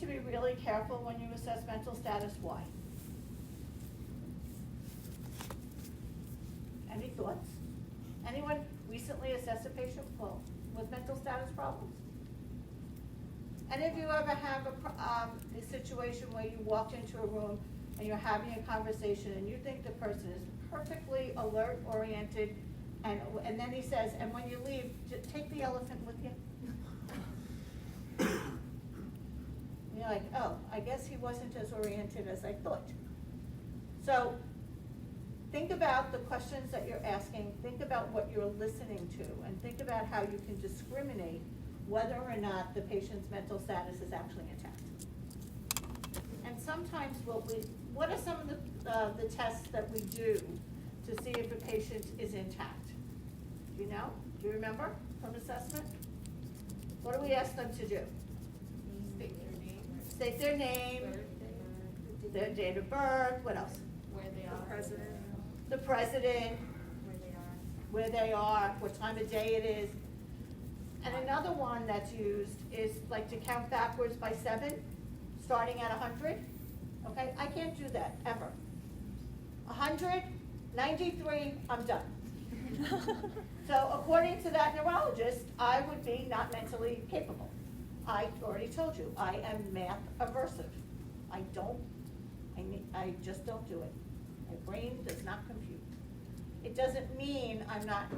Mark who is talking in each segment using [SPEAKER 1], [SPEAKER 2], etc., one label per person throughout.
[SPEAKER 1] to be really careful when you assess mental status. Why? Any thoughts? Anyone recently assessed a patient with mental status problems? Any of you ever have a situation where you walked into a room and you're having a conversation and you think the person is perfectly alert, oriented, and then he says, and when you leave, take the elephant with you? You're like, oh, I guess he wasn't as oriented as I thought. So think about the questions that you're asking, think about what you're listening to, and think about how you can discriminate whether or not the patient's mental status is actually intact. And sometimes what are some of the tests that we do to see if a patient is intact? Do you know? Do you remember from assessment? What do we ask them to do?
[SPEAKER 2] State their name.
[SPEAKER 1] State their name, their date of birth, what else?
[SPEAKER 2] Where they are.
[SPEAKER 1] The president, where they are, what time of day it is. And another one that's used is like to count backwards by 7, starting at 100. Okay, I can't do that, ever. 100, 93, I'm done. So according to that neurologist, I would be not mentally capable. I already told you, I am math aversive. I just don't do it. My brain does not compute. It doesn't mean I'm not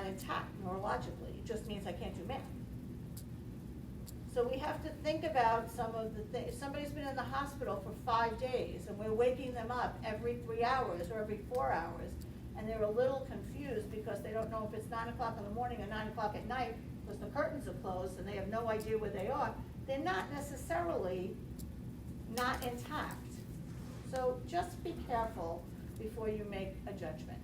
[SPEAKER 1] intact neurologically. It just means I can't do math. So we have to think about some of the things. If somebody's been in the hospital for 5 days and we're waking them up every 3 hours or every 4 hours, and they're a little confused because they don't know if it's 9 o'clock in the morning or 9 o'clock at night because the curtains are closed and they have no idea where they are, they're not necessarily not intact. So just be careful before you make a judgment.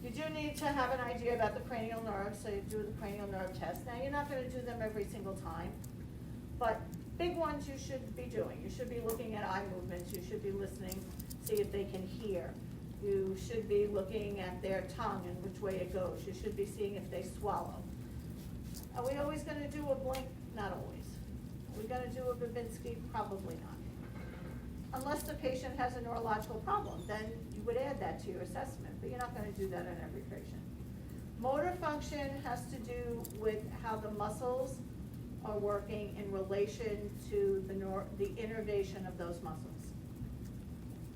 [SPEAKER 1] You do need to have an idea about the cranial nerves, so you do the cranial nerve test. Now, you're not going to do them every single time, but big ones you should be doing. You should be looking at eye movements. You should be listening, see if they can hear. You should be looking at their tongue and which way it goes. You should be seeing if they swallow. Are we always going to do a blink? Not always. Are we going to do a Babinski? Probably not. Unless the patient has a neurological problem, then you would add that to your assessment, but you're not going to do that on every patient. Motor function has to do with how the muscles are working in relation to the innervation of those muscles,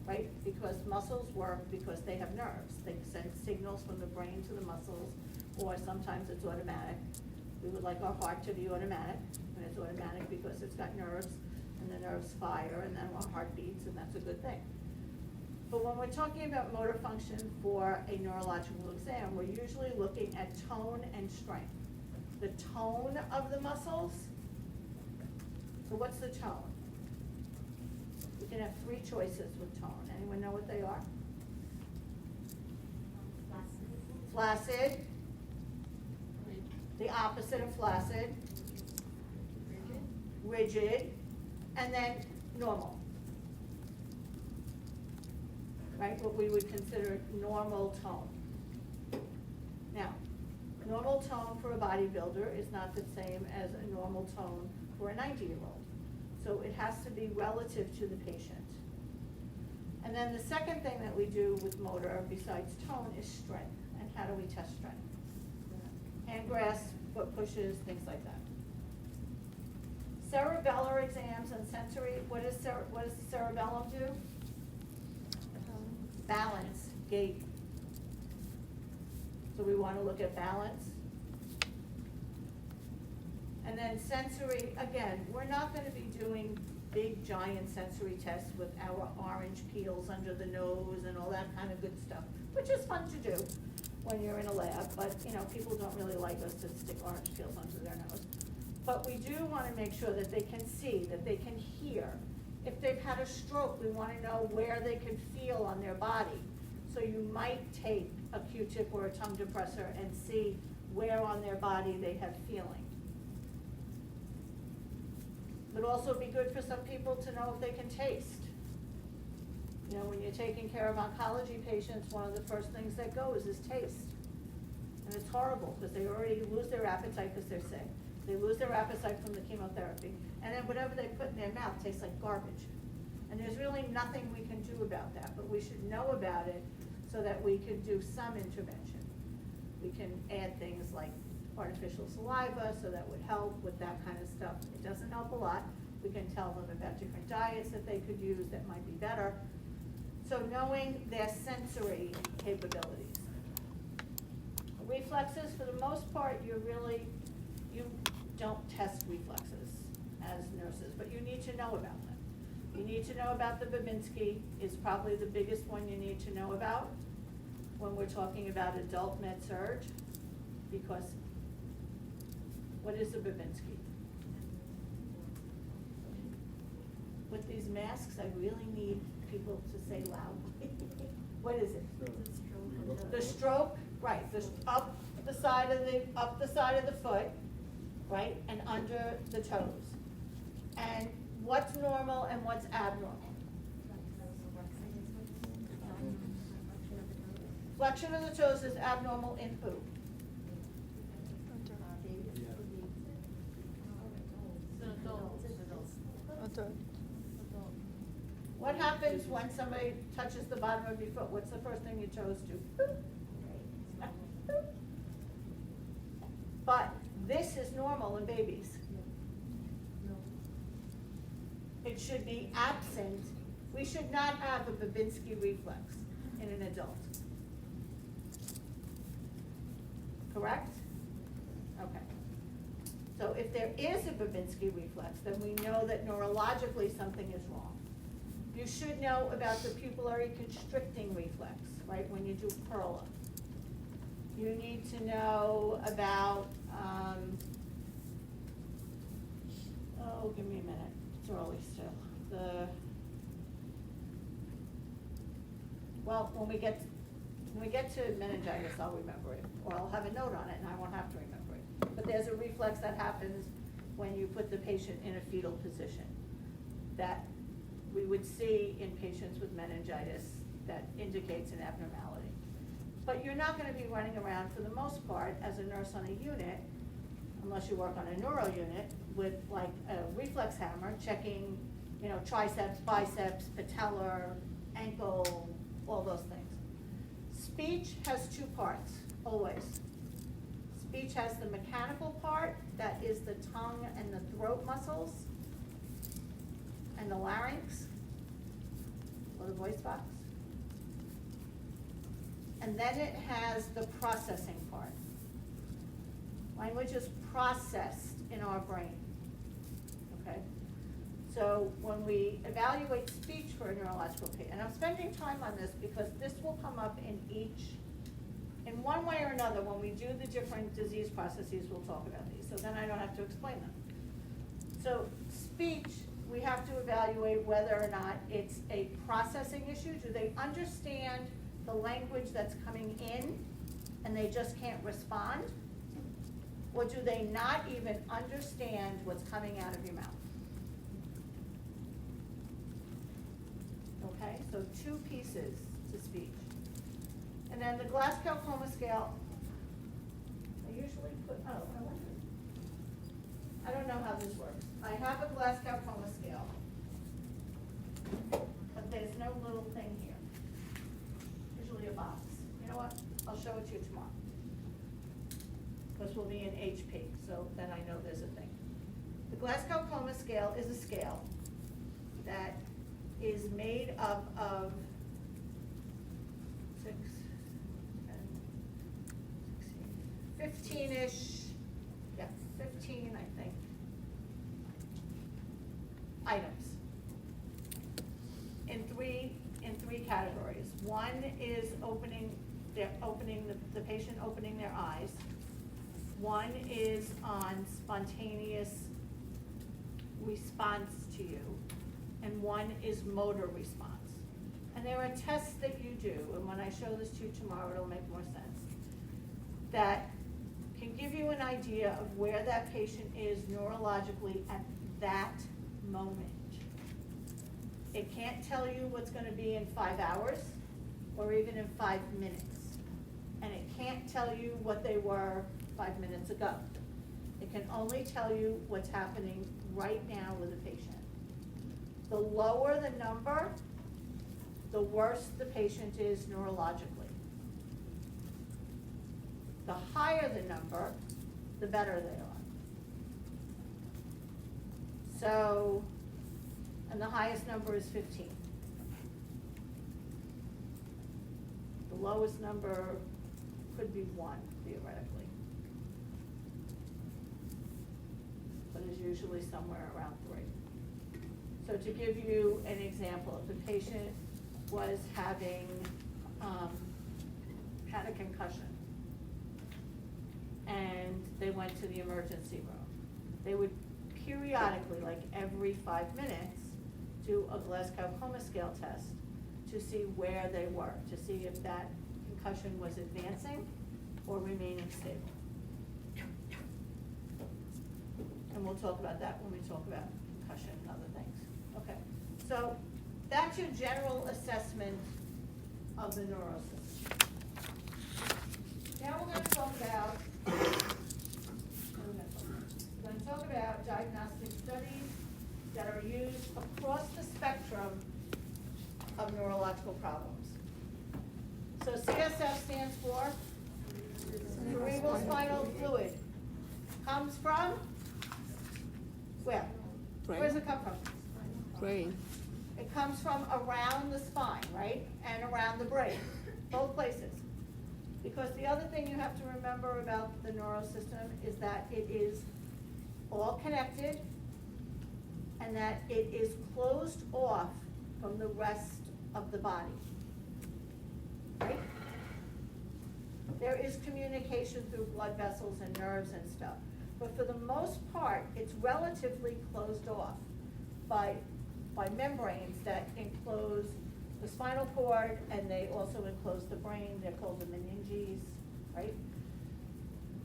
[SPEAKER 1] right? Because muscles work because they have nerves. They send signals from the brain to the muscles, or sometimes it's automatic. We would like our heart to be automatic, and it's automatic because it's got nerves, and the nerves fire, and then our heart beats, and that's a good thing. But when we're talking about motor function for a neurological exam, we're usually looking at tone and strength. The tone of the muscles. So what's the tone? We can have 3 choices with tone. Anyone know what they are? Flaccid. The opposite of flaccid. Rigid. And then normal. Right, what we would consider normal tone. Now, normal tone for a bodybuilder is not the same as a normal tone for a 90-year-old. So it has to be relative to the patient. And then the second thing that we do with motor, besides tone, is strength. And how do we test strength? Hand grasp, foot pushes, things like that. Cerebellar exams and sensory, what does the cerebellum do? Balance, gait. So we want to look at balance. And then sensory, again, we're not going to be doing big giant sensory tests with our orange peels under the nose and all that kind of good stuff, which is fun to do when you're in a lab, but people don't really like us to stick orange peels under their nose. But we do want to make sure that they can see, that they can hear. If they've had a stroke, we want to know where they can feel on their body. So you might take a Q-tip or a tongue depressor and see where on their body they have feeling. It would also be good for some people to know if they can taste. When you're taking care of oncology patients, one of the first things that goes is taste. And it's horrible because they already lose their appetite because they're sick. They lose their appetite from the chemotherapy, and then whatever they put in their mouth tastes like garbage. And there's really nothing we can do about that, but we should know about it so that we can do some intervention. We can add things like artificial saliva, so that would help with that kind of stuff. It doesn't help a lot. We can tell them about different diets that they could use that might be better. So knowing their sensory capabilities. Reflexes, for the most part, you don't test reflexes as nurses, but you need to know about them. You need to know about the Babinski, is probably the biggest one you need to know about when we're talking about adult med-surg, because what is a Babinski? With these masks, I really need people to say loudly. What is it? The stroke, right, up the side of the foot, right, and under the toes. And what's normal and what's abnormal? Flexion of the toes is abnormal in who? What happens when somebody touches the bottom of your foot? What's the first thing your toes do? But this is normal in babies. It should be absent. We should not have a Babinski reflex in an adult. Correct? Okay. So if there is a Babinski reflex, then we know that neurologically something is wrong. You should know about the pupillary constricting reflex, right, when you do Perla. You need to know about, give me a minute, it's early still. When we get to meningitis, I'll remember it, or I'll have a note on it and I won't have to remember it. But there's a reflex that happens when you put the patient in a fetal position that we would see in patients with meningitis that indicates an abnormality. But you're not gonna be running around for the most part as a nurse on a unit, unless you work on a neuro unit, with like a reflex hammer, checking, triceps, biceps, patellar, ankle, all those things. Speech has two parts, always. Speech has the mechanical part, that is the tongue and the throat muscles, and the larynx, or the voice box. And then it has the processing part. Language is processed in our brain, okay? So when we evaluate speech for a neurological patient, and I'm spending time on this because this will come up in one way or another, when we do the different disease processes, we'll talk about these, so then I don't have to explain them. So speech, we have to evaluate whether or not it's a processing issue. Do they understand the language that's coming in and they just can't respond? Or do they not even understand what's coming out of your mouth? Okay, so two pieces to speech. And then the Glasgow Coma Scale, I usually put, I don't know how this works. I have a Glasgow Coma Scale, but there's no little thing here. Usually a box. You know what? I'll show it to you tomorrow. Because we'll be in HP, so then I know there's a thing. The Glasgow Coma Scale is a scale that is made up of 15-ish, 15, I think, items in three categories. One is the patient opening their eyes. One is on spontaneous response to you, and one is motor response. And there are tests that you do, and when I show this to you tomorrow, it'll make more sense, that can give you an idea of where that patient is neurologically at that moment. It can't tell you what's going to be in 5 hours or even in 5 minutes. And it can't tell you what they were 5 minutes ago. It can only tell you what's happening right now with the patient. The lower the number, the worse the patient is neurologically. The higher the number, the better they are. So, and the highest number is 15. The lowest number could be 1, theoretically. But is usually somewhere around 3. So to give you an example, if the patient was having, had a concussion, and they went to the emergency room, they would periodically, like every 5 minutes, do a Glasgow Coma Scale test to see where they were, to see if that concussion was advancing or remaining stable. And we'll talk about that when we talk about concussion and other things. Okay, so that's your general assessment of the neurosystem. Now we're going to talk about, we're going to talk about diagnostic studies that are used across the spectrum of neurological problems. So CSF stands for cerebral spinal fluid. Comes from where?
[SPEAKER 3] Brain.
[SPEAKER 1] Where does it come from?
[SPEAKER 3] Brain.
[SPEAKER 1] It comes from around the spine, right? And around the brain, both places. Because the other thing you have to remember about the neurosystem is that it is all connected and that it is closed off from the rest of the body, right? There is communication through blood vessels and nerves and stuff, but for the most part, it's relatively closed off by membranes that enclose the spinal cord, and they also enclose the brain. They're called the meninges, right?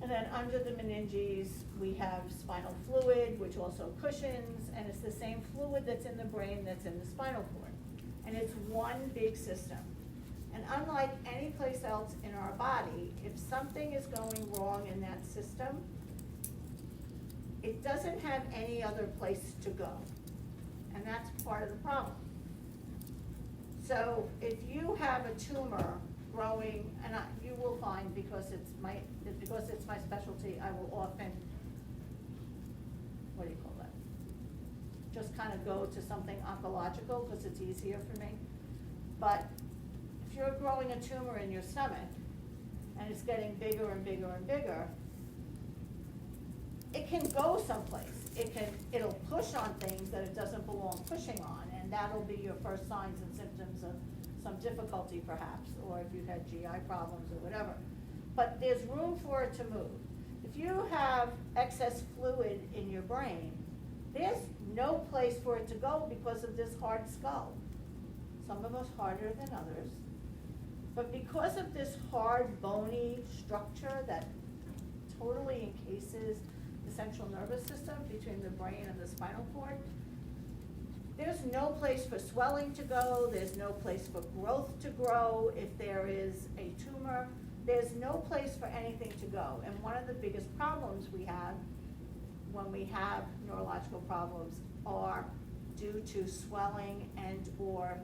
[SPEAKER 1] And then under the meninges, we have spinal fluid, which also cushions, and it's the same fluid that's in the brain that's in the spinal cord. And it's one big system. And unlike any place else in our body, if something is going wrong in that system, it doesn't have any other place to go. And that's part of the problem. So if you have a tumor growing, and you will find, because it's my specialty, I will often, what do you call that? Just kind of go to something oncological because it's easier for me. But if you're growing a tumor in your stomach and it's getting bigger and bigger and bigger, it can go someplace. It'll push on things that it doesn't belong pushing on, and that'll be your first signs and symptoms of some difficulty perhaps, or if you've had GI problems or whatever. But there's room for it to move. If you have excess fluid in your brain, there's no place for it to go because of this hard skull. Some of us harder than others. But because of this hard, bony structure that totally encases the central nervous system between the brain and the spinal cord, there's no place for swelling to go, there's no place for growth to grow. If there is a tumor, there's no place for anything to go. And one of the biggest problems we have when we have neurological problems are due to swelling and or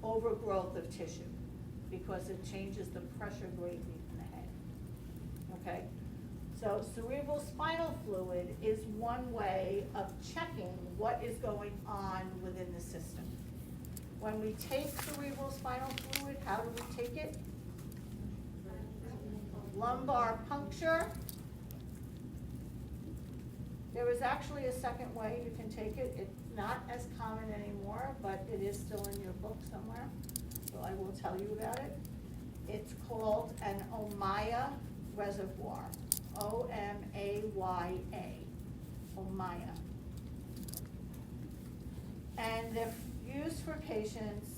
[SPEAKER 1] overgrowth of tissue, because it changes the pressure gradient in the head, okay? So cerebral spinal fluid is one way of checking what is going on within the system. When we take cerebral spinal fluid, how do we take it? Lumbar puncture. There is actually a second way you can take it. It's not as common anymore, but it is still in your book somewhere, so I will tell you about it. It's called an Ommaya reservoir. O-M-A-Y-A, Ommaya. And they're used for patients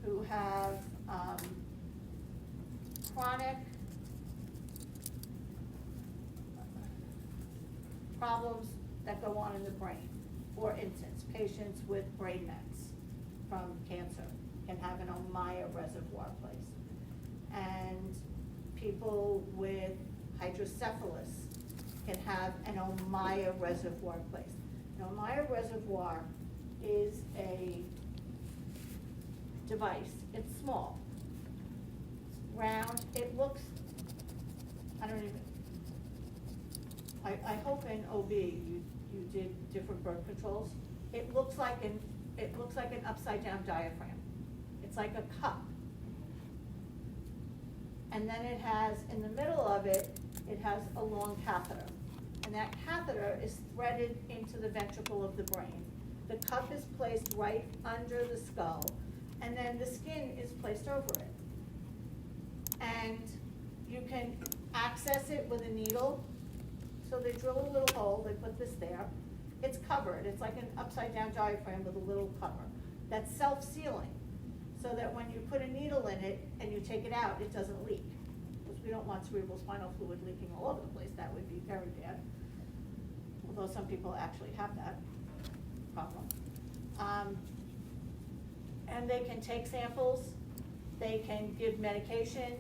[SPEAKER 1] who have chronic problems that go on in the brain. For instance, patients with brain mets from cancer can have an Ommaya reservoir place. And people with hydrocephalus can have an Ommaya reservoir place. An Ommaya reservoir is a device. It's small, it's round. It looks, I don't even, I hope in OB you did different birth controls. It looks like an upside down diaphragm. It's like a cup. And then it has, in the middle of it, it has a long catheter. And that catheter is threaded into the ventricle of the brain. The cup is placed right under the skull, and then the skin is placed over it. And you can access it with a needle. So they drill a little hole, they put this there. It's covered, it's like an upside down diaphragm with a little cover. That's self-sealing, so that when you put a needle in it and you take it out, it doesn't leak. Because we don't want cerebral spinal fluid leaking all over the place, that would be very bad. Although some people actually have that problem. And they can take samples, they can give medication,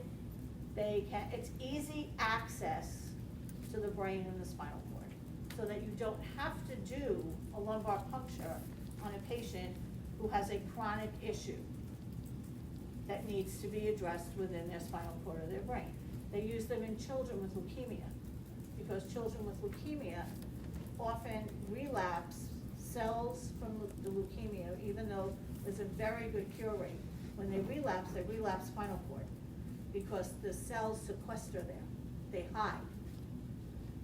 [SPEAKER 1] it's easy access to the brain and the spinal cord, so that you don't have to do a lumbar puncture on a patient who has a chronic issue that needs to be addressed within their spinal cord or their brain. They use them in children with leukemia, because children with leukemia often relapse cells from the leukemia, even though there's a very good cure rate. When they relapse spinal cord, because the cells sequester there, they hide.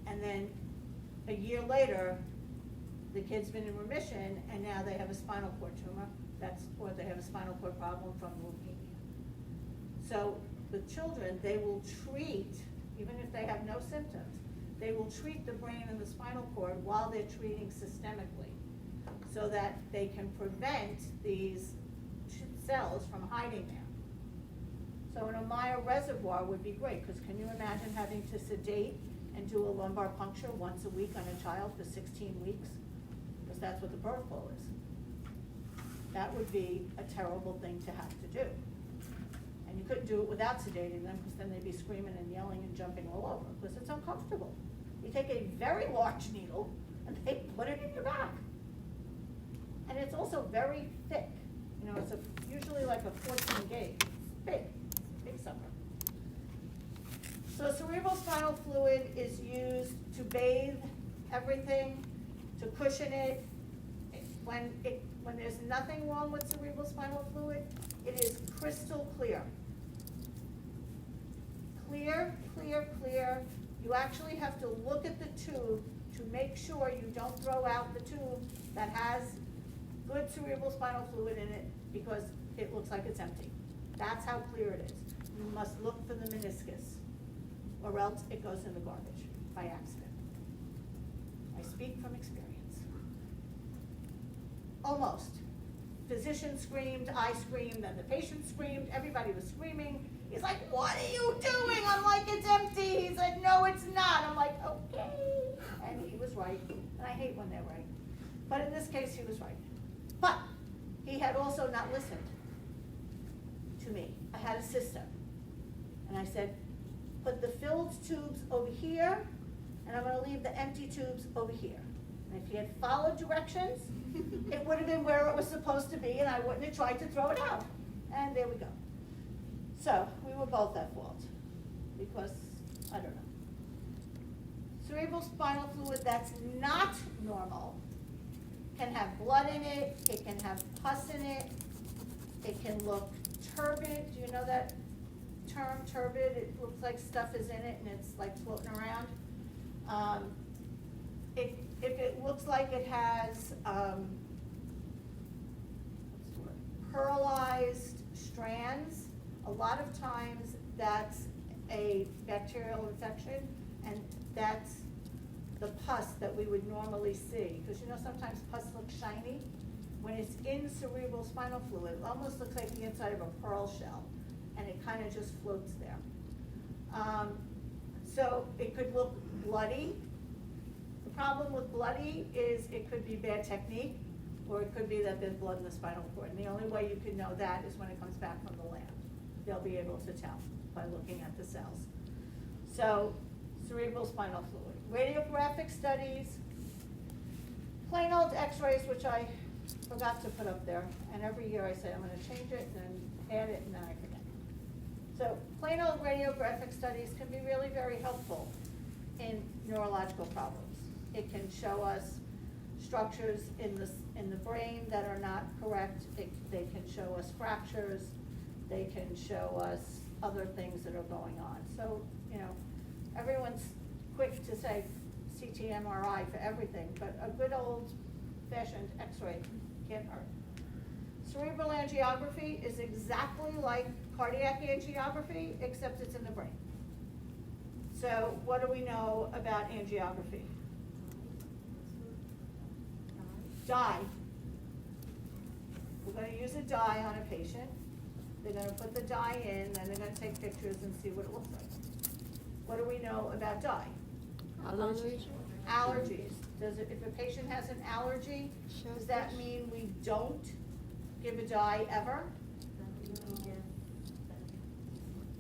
[SPEAKER 1] And then a year later, the kid's been in remission, and now they have a spinal cord tumor, or they have a spinal cord problem from leukemia. So with children, they will treat, even if they have no symptoms, they will treat the brain and the spinal cord while they're treating systemically, so that they can prevent these cells from hiding there. So an Ommaya reservoir would be great, because can you imagine having to sedate and do a lumbar puncture once a week on a child for 16 weeks? Because that's what the protocol is. That would be a terrible thing to have to do. And you couldn't do it without sedating them, because then they'd be screaming and yelling and jumping all over, because it's uncomfortable. You take a very large needle and they put it in your back. And it's also very thick. You know, it's usually like a 14 gauge. It's big sucker. So cerebral spinal fluid is used to bathe everything, to cushion it. When there's nothing wrong with cerebral spinal fluid, it is crystal clear. Clear, clear, clear. You actually have to look at the tube to make sure you don't throw out the tube that has good cerebral spinal fluid in it, because it looks like it's empty. That's how clear it is. You must look for the meniscus, or else it goes in the garbage by accident. I speak from experience. Almost. Physician screamed, I screamed, then the patient screamed, everybody was screaming. He's like, what are you doing? I'm like, it's empty. He said, no, it's not. I'm like, okay. And he was right. And I hate when they're right. But in this case, he was right. But he had also not listened to me. I had a system. And I said, put the filled tubes over here, and I'm going to leave the empty tubes over here. And if he had followed directions, it would have been where it was supposed to be, and I wouldn't have tried to throw it out. And there we go. So we were both at fault, because, I don't know. Cerebral spinal fluid that's not normal can have blood in it, it can have pus in it, it can look turbid. Do you know that term, turbid? It looks like stuff is in it and it's like floating around. If it looks like it has pearlized strands, a lot of times that's a bacterial infection, and that's the pus that we would normally see. Because you know sometimes pus looks shiny. When it's in cerebral spinal fluid, it almost looks like the inside of a pearl shell, and it kind of just floats there. So it could look bloody. The problem with bloody is it could be bad technique, or it could be that there's blood in the spinal cord. And the only way you can know that is when it comes back from the lab. They'll be able to tell by looking at the cells. So cerebral spinal fluid. Radiographic studies, plain old x-rays, which I forgot to put up there, and every year I say I'm gonna change it, and then add it, and then I forget. So plain old radiographic studies can be really very helpful in neurological problems. It can show us structures in the brain that are not correct. They can show us fractures. They can show us other things that are going on. So, you know, everyone's quick to say CT, MRI for everything, but a good old fashioned x-ray can't hurt. Cerebral angiography is exactly like cardiac angiography, except it's in the brain. So what do we know about angiography? Dye. We're going to use a dye on a patient. They're going to put the dye in, then they're going to take pictures and see what it looks like. What do we know about dye?
[SPEAKER 3] Allergies.
[SPEAKER 1] Allergies. If a patient has an allergy, does that mean we don't give a dye ever?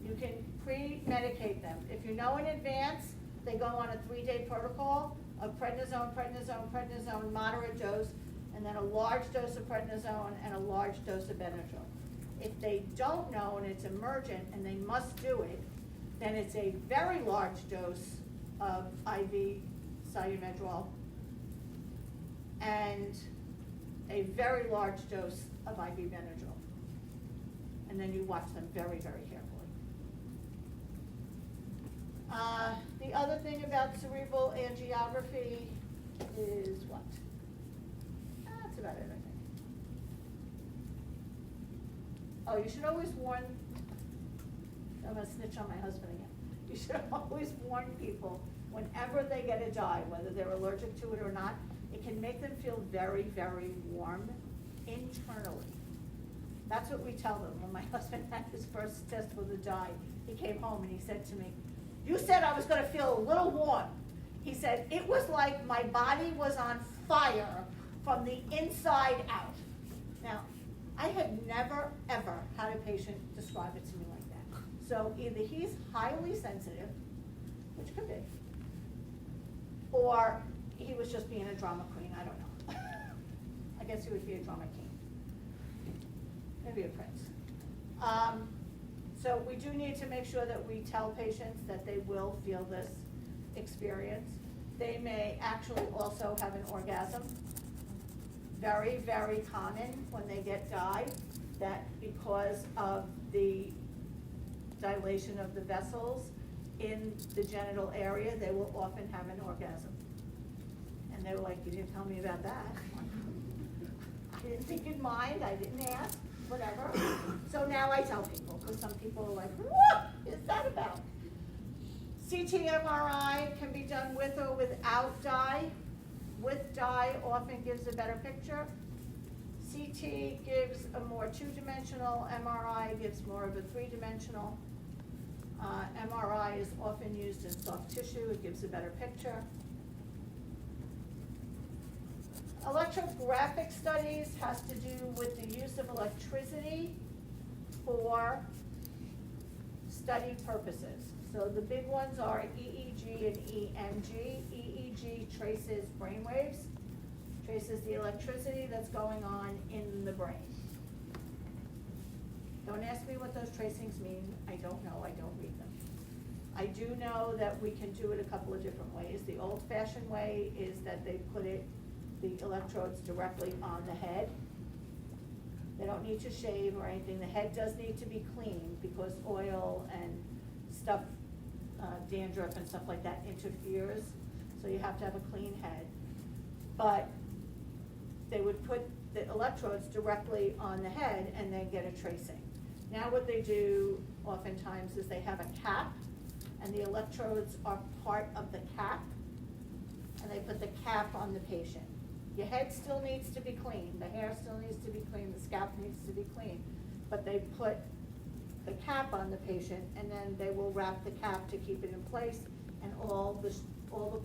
[SPEAKER 1] You can pre-medicate them. If you know in advance, they go on a 3-day protocol of prednisone, moderate dose, and then a large dose of prednisone and a large dose of Benadryl. If they don't know and it's emergent and they must do it, then it's a very large dose of IV salumedrol and a very large dose of IV Benadryl. And then you watch them very, very carefully. The other thing about cerebral angiography is what? That's about it, I think. Oh, you should always warn, I'm gonna snitch on my husband again. You should always warn people whenever they get a dye, whether they're allergic to it or not, it can make them feel very, very warm internally. That's what we tell them. When my husband had his first test with a dye, he came home and he said to me, "You said I was gonna feel a little warm." He said, "It was like my body was on fire from the inside out." Now, I had never, ever had a patient describe it to me like that. So either he's highly sensitive, which could be, or he was just being a drama queen, I don't know. I guess he would be a drama king. Maybe a prince. So we do need to make sure that we tell patients that they will feel this experience. They may actually also have an orgasm. Very, very common when they get dye, that because of the dilation of the vessels in the genital area, they will often have an orgasm. And they were like, "You didn't tell me about that." I didn't think you'd mind, I didn't ask, whatever. So now I tell people, because some people are like, "What is that about?" CT MRI can be done with or without dye. With dye often gives a better picture. CT gives a more two-dimensional, MRI gives more of a three-dimensional. MRI is often used in soft tissue, it gives a better picture. Electrographic studies has to do with the use of electricity for study purposes. So the big ones are EEG and EMG. EEG traces brain waves, traces the electricity that's going on in the brain. Don't ask me what those tracings mean. I don't know, I don't read them. I do know that we can do it a couple of different ways. The old-fashioned way is that they put the electrodes directly on the head. They don't need to shave or anything. The head does need to be cleaned because oil and stuff, dandruff and stuff like that interferes. So you have to have a clean head. But they would put the electrodes directly on the head and then get a tracing. Now what they do oftentimes is they have a cap, and the electrodes are part of the cap, and they put the cap on the patient. Your head still needs to be clean, the hair still needs to be clean, the scalp needs to be clean, but they put the cap on the patient, and then they will wrap the cap to keep it in place, and all the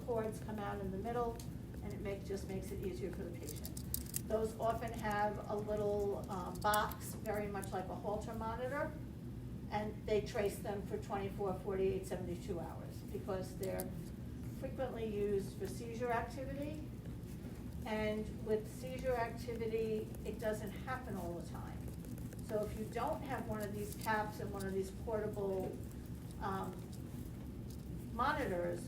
[SPEAKER 1] cords come out in the middle, and it just makes it easier for the patient. Those often have a little box, very much like a Holter monitor, and they trace them for 24, 48, 72 hours, because they're frequently used for seizure activity. And with seizure activity, it doesn't happen all the time. So if you don't have one of these caps and one of these portable monitors,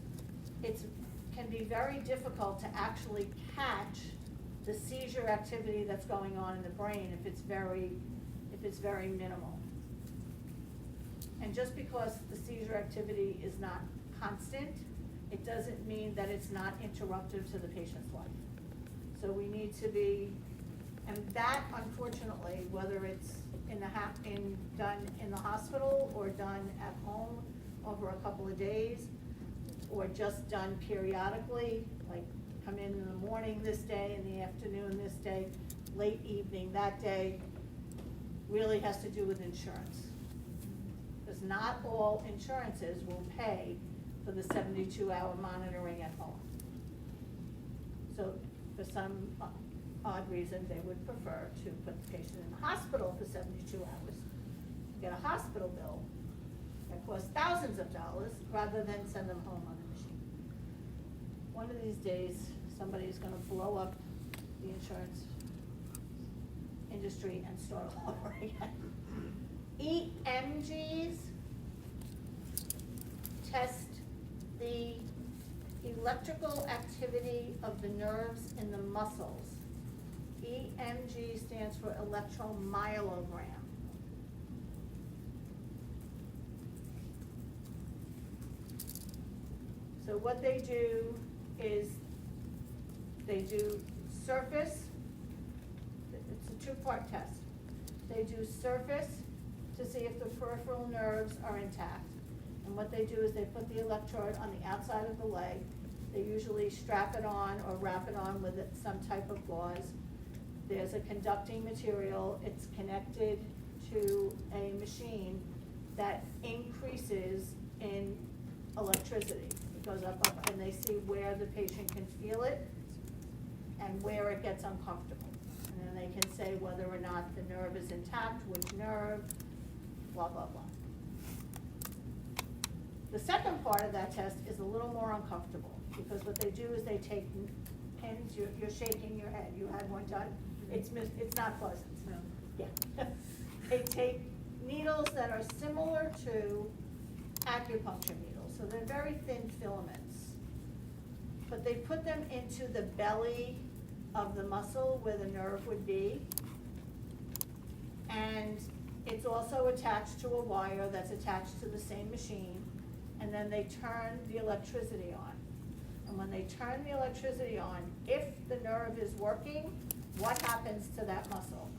[SPEAKER 1] can be very difficult to actually catch the seizure activity that's going on in the brain if it's very minimal. And just because the seizure activity is not constant, it doesn't mean that it's not interruptive to the patient's life. So we need to be, and that unfortunately, whether it's done in the hospital or done at home over a couple of days, or just done periodically, like come in the morning this day, in the afternoon this day, late evening that day, really has to do with insurance. Because not all insurances will pay for the 72-hour monitoring at home. So for some odd reason, they would prefer to put the patient in the hospital for 72 hours, get a hospital bill that costs thousands of dollars, rather than send them home on the machine. One of these days, somebody's gonna blow up the insurance industry and start all over again. EMGs test the electrical activity of the nerves in the muscles. EMG stands for electromyogram. So what they do is they do surface, it's a two-part test. They do surface to see if the peripheral nerves are intact. And what they do is they put the electrode on the outside of the leg. They usually strap it on or wrap it on with some type of gauze. There's a conducting material. It's connected to a machine that increases in electricity. It goes up, and they see where the patient can feel it and where it gets uncomfortable. And then they can say whether or not the nerve is intact, which nerve, blah, blah, blah. The second part of that test is a little more uncomfortable, because what they do is they take pins, you're shaking your head, you had one done, it's not pleasant.
[SPEAKER 2] No.
[SPEAKER 1] Yeah. They take needles that are similar to acupuncture needles, so they're very thin filaments. But they put them into the belly of the muscle where the nerve would be, and it's also attached to a wire that's attached to the same machine, and then they turn the electricity on. And when they turn the electricity on, if the nerve is working, what happens to that muscle?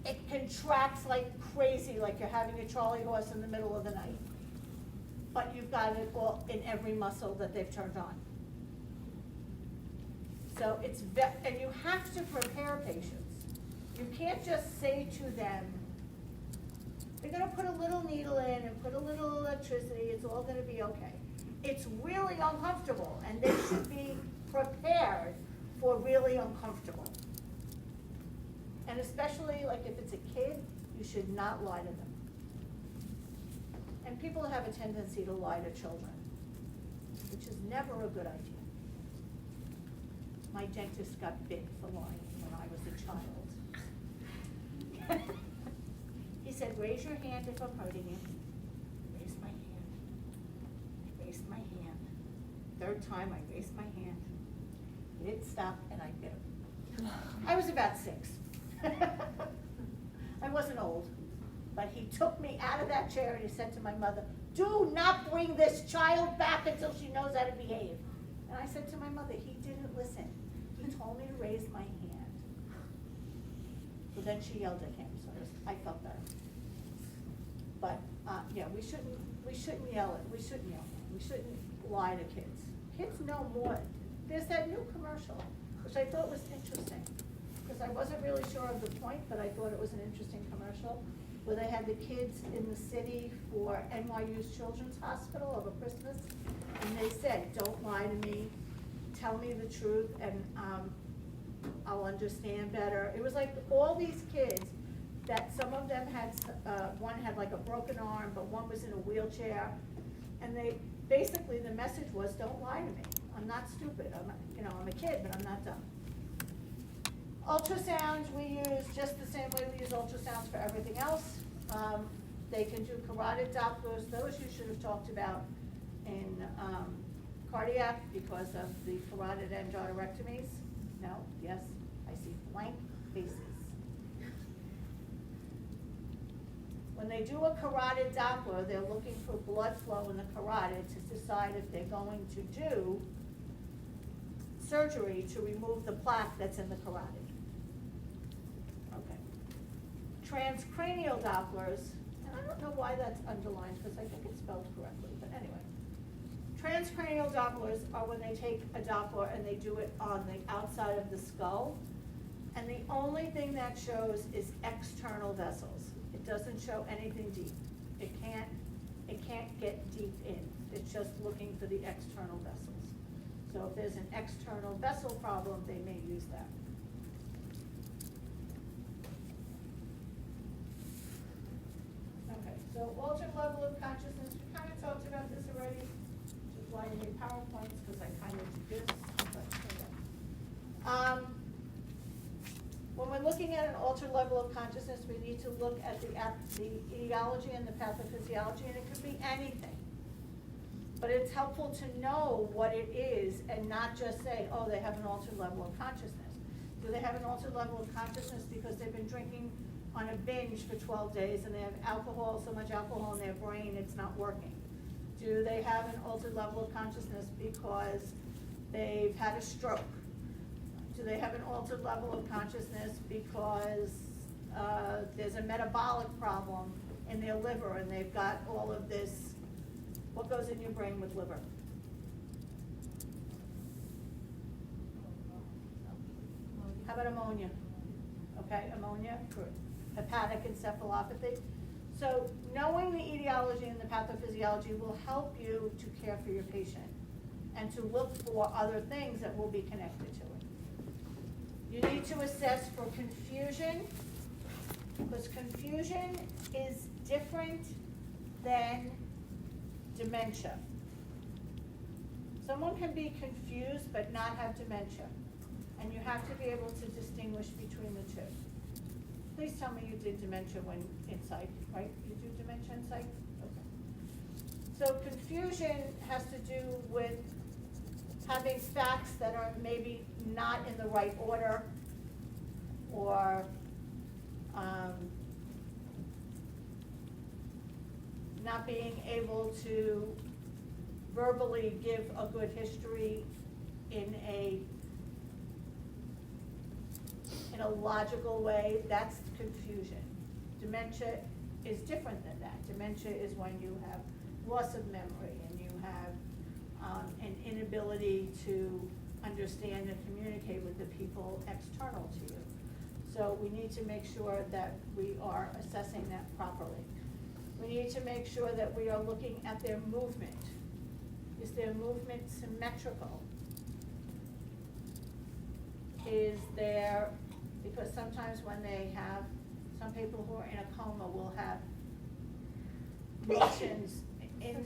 [SPEAKER 1] It contracts like crazy, like you're having a Charlie horse in the middle of the night. But you've got it all in every muscle that they've turned on. So and you have to prepare patients. You can't just say to them, they're gonna put a little needle in and put a little electricity, it's all gonna be okay. It's really uncomfortable, and they should be prepared for really uncomfortable. And especially, like, if it's a kid, you should not lie to them. And people have a tendency to lie to children, which is never a good idea. My dentist got bit for lying when I was a child. He said, raise your hand if I'm hurting you. I raised my hand. I raised my hand. Third time, I raised my hand. He didn't stop, and I bit him. I was about 6. I wasn't old, but he took me out of that chair and he said to my mother, do not bring this child back until she knows how to behave. And I said to my mother, he didn't listen. He told me to raise my hand. So then she yelled at him, so I felt better. But yeah, we shouldn't yell. We shouldn't lie to kids. Kids know more. There's that new commercial, which I thought was interesting, because I wasn't really sure of the point, but I thought it was an interesting commercial, where they had the kids in the city for NYU's Children's Hospital over Christmas, and they said, don't lie to me, tell me the truth, and I'll understand better. It was like all these kids that some of them had, one had like a broken arm, but one was in a wheelchair. And they, basically, the message was, don't lie to me. I'm not stupid. I'm a kid, but I'm not dumb. Ultrasounds, we use just the same way we use ultrasounds for everything else. They can do carotid Dopplers. Those you should have talked about in cardiac because of the carotid endarterectomies. No? Yes? I see blank faces. When they do a carotid Doppler, they're looking for blood flow in the carotid to decide if they're going to do surgery to remove the plaque that's in the carotid. Okay. Transcranial Dopplers, and I don't know why that's underlined because I think it's spelled correctly, but anyway. Transcranial Dopplers are when they take a Doppler and they do it on the outside of the skull, and the only thing that shows is external vessels. It doesn't show anything deep. It can't get deep in. It's just looking for the external vessels. So if there's an external vessel problem, they may use that. Okay, so altered level of consciousness, we kind of talked about this already, which is why I made PowerPoints, because I kind of did this. But, when we're looking at an altered level of consciousness, we need to look at the etiology and the pathophysiology, and it could be anything. But it's helpful to know what it is and not just say, oh, they have an altered level of consciousness. Do they have an altered level of consciousness because they've been drinking on a binge for 12 days and they have alcohol, so much alcohol in their brain it's not working? Do they have an altered level of consciousness because they've had a stroke? Do they have an altered level of consciousness because there's a metabolic problem in their liver and they've got all of this? What goes in your brain with liver? How about ammonia? Okay, ammonia for hepatic encephalopathy. So knowing the etiology and the pathophysiology will help you to care for your patient and to look for other things that will be connected to it. You need to assess for confusion, because confusion is different than dementia. Someone can be confused but not have dementia, and you have to be able to distinguish between the two. Please tell me you did dementia when in psych, right? You do dementia in psych? Okay. So confusion has to do with having facts that are maybe not in the right order, or not being able to verbally give a good history in a logical way. That's confusion. Dementia is different than that. Dementia is when you have loss of memory and you have an inability to understand and communicate with the people external to you. So we need to make sure that we are assessing that properly. We need to make sure that we are looking at their movement. Is their movement symmetrical? Is there, because sometimes when they have, some people who are in a coma will have motions in,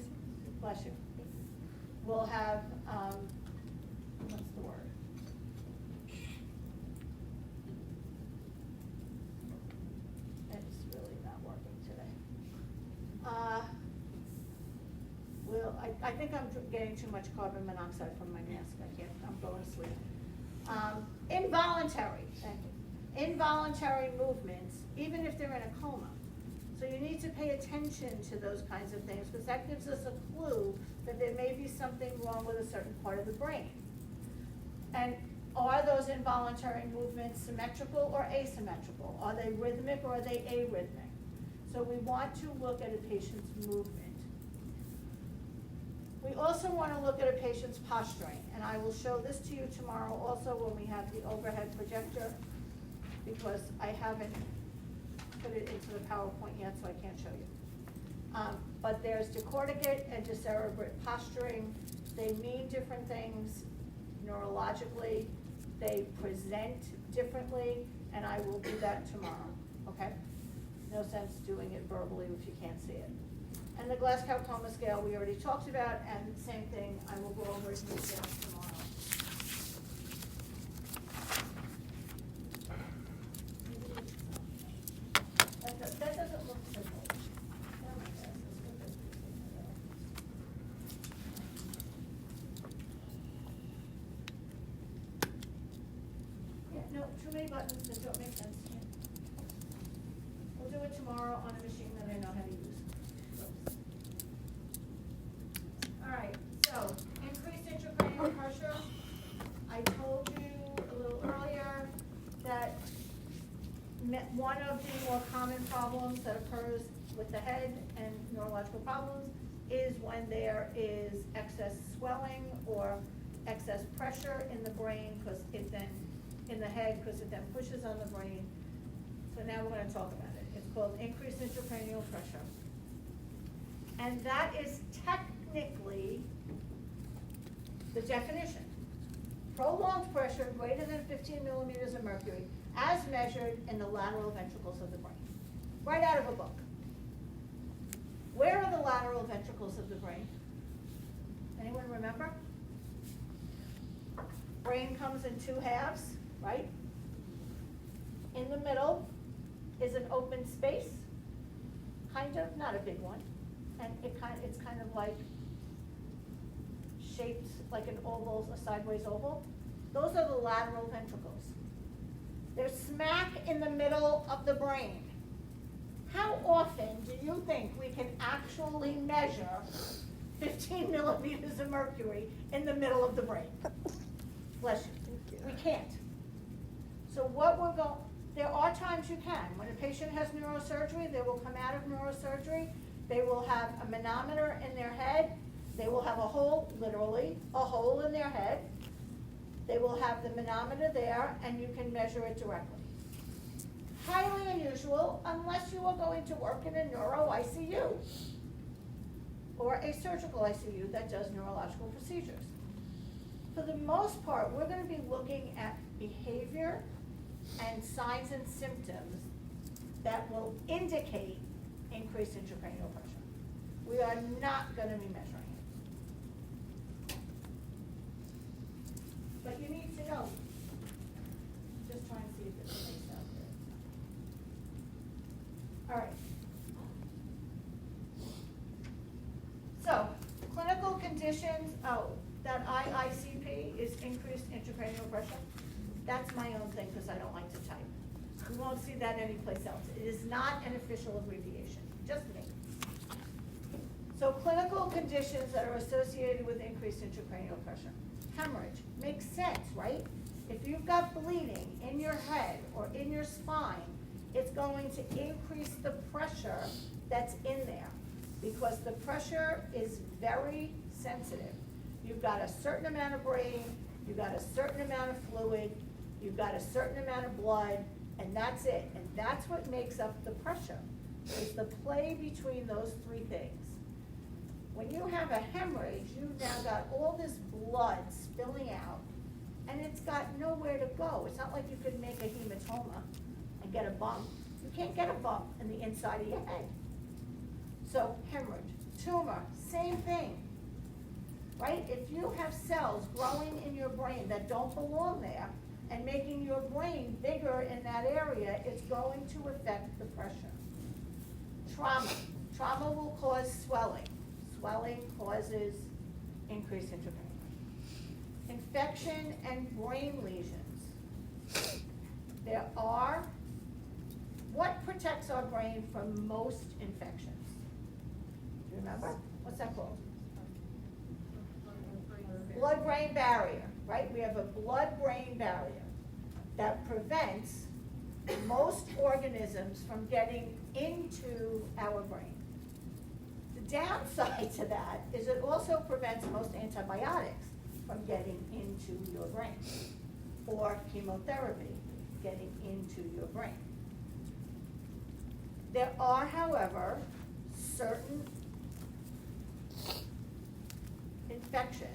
[SPEAKER 1] bless you, will have, what's the word? It's really not working today. I think I'm getting too much carbon monoxide from my mask. I'm going to sleep. Involuntary, thank you. Involuntary movements, even if they're in a coma. So you need to pay attention to those kinds of things, because that gives us a clue that there may be something wrong with a certain part of the brain. And are those involuntary movements symmetrical or asymmetrical? Are they rhythmic or are they arrhythmic? So we want to look at a patient's movement. We also want to look at a patient's posturing, and I will show this to you tomorrow also when we have the overhead projector, because I haven't put it into the PowerPoint yet, so I can't show you. But there's decorticate and decerebrate posturing. They mean different things neurologically. They present differently, and I will do that tomorrow, okay? no sense doing it verbally if you can't see it. And the Glasgow Coma Scale we already talked about, and same thing, I will go over it in detail tomorrow. That doesn't look simple. Oh my gosh, let's look at this. Yeah, no, too many buttons that don't make sense to me. We'll do it tomorrow on a machine that I know how to use. Oops. All right, so increased intracranial pressure. I told you a little earlier that one of the more common problems that occurs with the head and neurological problems is when there is excess swelling or excess pressure in the brain, because it then, in the head, because it then pushes on the brain. So now we're going to talk about it. It's called increased intracranial pressure. And that is technically the definition. Prolonged pressure greater than 15 millimeters of mercury as measured in the lateral ventricles of the brain. Right out of a book. Where are the lateral ventricles of the brain? Anyone remember? Brain comes in two halves, right? In the middle is an open space, kind of, not a big one, and it's kind of like shaped like an oval, a sideways oval. Those are the lateral ventricles. They're smack in the middle of the brain. How often do you think we can actually measure 15 millimeters of mercury in the middle of the brain? Bless you. We can't. So what we're going, there are times you can. When a patient has neurosurgery, they will come out of neurosurgery, they will have a manometer in their head, they will have a hole, literally, a hole in their head. They will have the manometer there, and you can measure it directly. Highly unusual, unless you are going to work in a neuro ICU or a surgical ICU that does neurological procedures. For the most part, we're going to be looking at behavior and signs and symptoms that will indicate increased intracranial pressure. We are not going to be measuring it. But you need to know. Just try and see if it's spaced out there. All right. So, clinical conditions, that IICP is increased intracranial pressure. That's my own thing because I don't like to type. You won't see that anyplace else. It is not an official abbreviation, just me. So clinical conditions that are associated with increased intracranial pressure. Hemorrhage, makes sense, right? If you've got bleeding in your head or in your spine, it's going to increase the pressure that's in there because the pressure is very sensitive. You've got a certain amount of brain, you've got a certain amount of fluid, you've got a certain amount of blood, and that's it. And that's what makes up the pressure, is the play between those three things. When you have a hemorrhage, you've now got all this blood spilling out, and it's got nowhere to go. It's not like you could make a hematoma and get a bump. You can't get a bump in the inside of your head. So hemorrhage, tumor, same thing. Right? If you have cells growing in your brain that don't belong there and making your brain bigger in that area, it's going to affect the pressure. Trauma. Trauma will cause swelling. Swelling causes increased intracranial. Infection and brain lesions. There are, what protects our brain from most infections? Do you remember? What's that called? Blood-brain barrier, right? We have a blood-brain barrier that prevents most organisms from getting into our brain. The downside to that is it also prevents most antibiotics from getting into your brain, or chemotherapy getting into your brain. There are, however, certain infections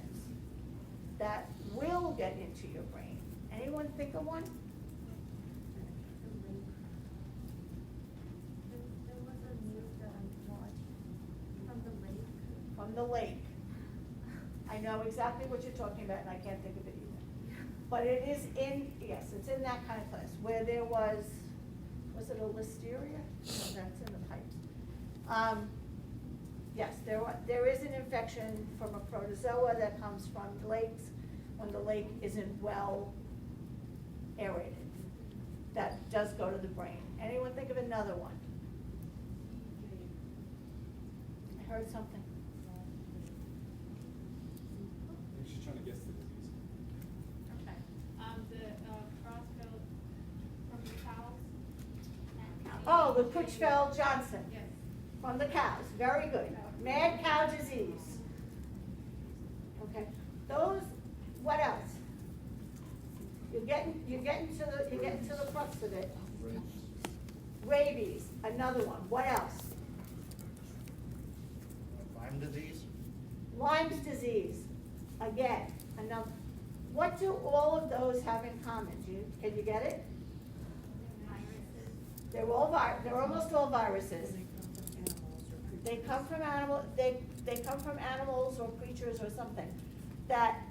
[SPEAKER 1] that will get into your brain. Anyone think of one? the lake. I know exactly what you're talking about, and I can't think of it either. But it is in, yes, it's in that kind of place, where there was it a listeria? No, that's in the pipes. Yes, there is an infection from a protozoa that comes from lakes when the lake isn't well aerated. That does go to the brain. Anyone think of another one? I heard something.
[SPEAKER 3] I think she's trying to guess the disease.
[SPEAKER 1] Okay.
[SPEAKER 2] The crossbill from the cows.
[SPEAKER 1] Oh, the Creutzfeldt-Johnson.
[SPEAKER 2] Yes.
[SPEAKER 1] From the cows, very good. Mad cow disease. Okay, those, what else? You're getting to the crux of it. Rabies, another one. What else?
[SPEAKER 4] Lyme disease?
[SPEAKER 1] Lyme's disease, again, another. What do all of those have in common? Can you get it? They're almost all viruses. They come from animals or creatures or something that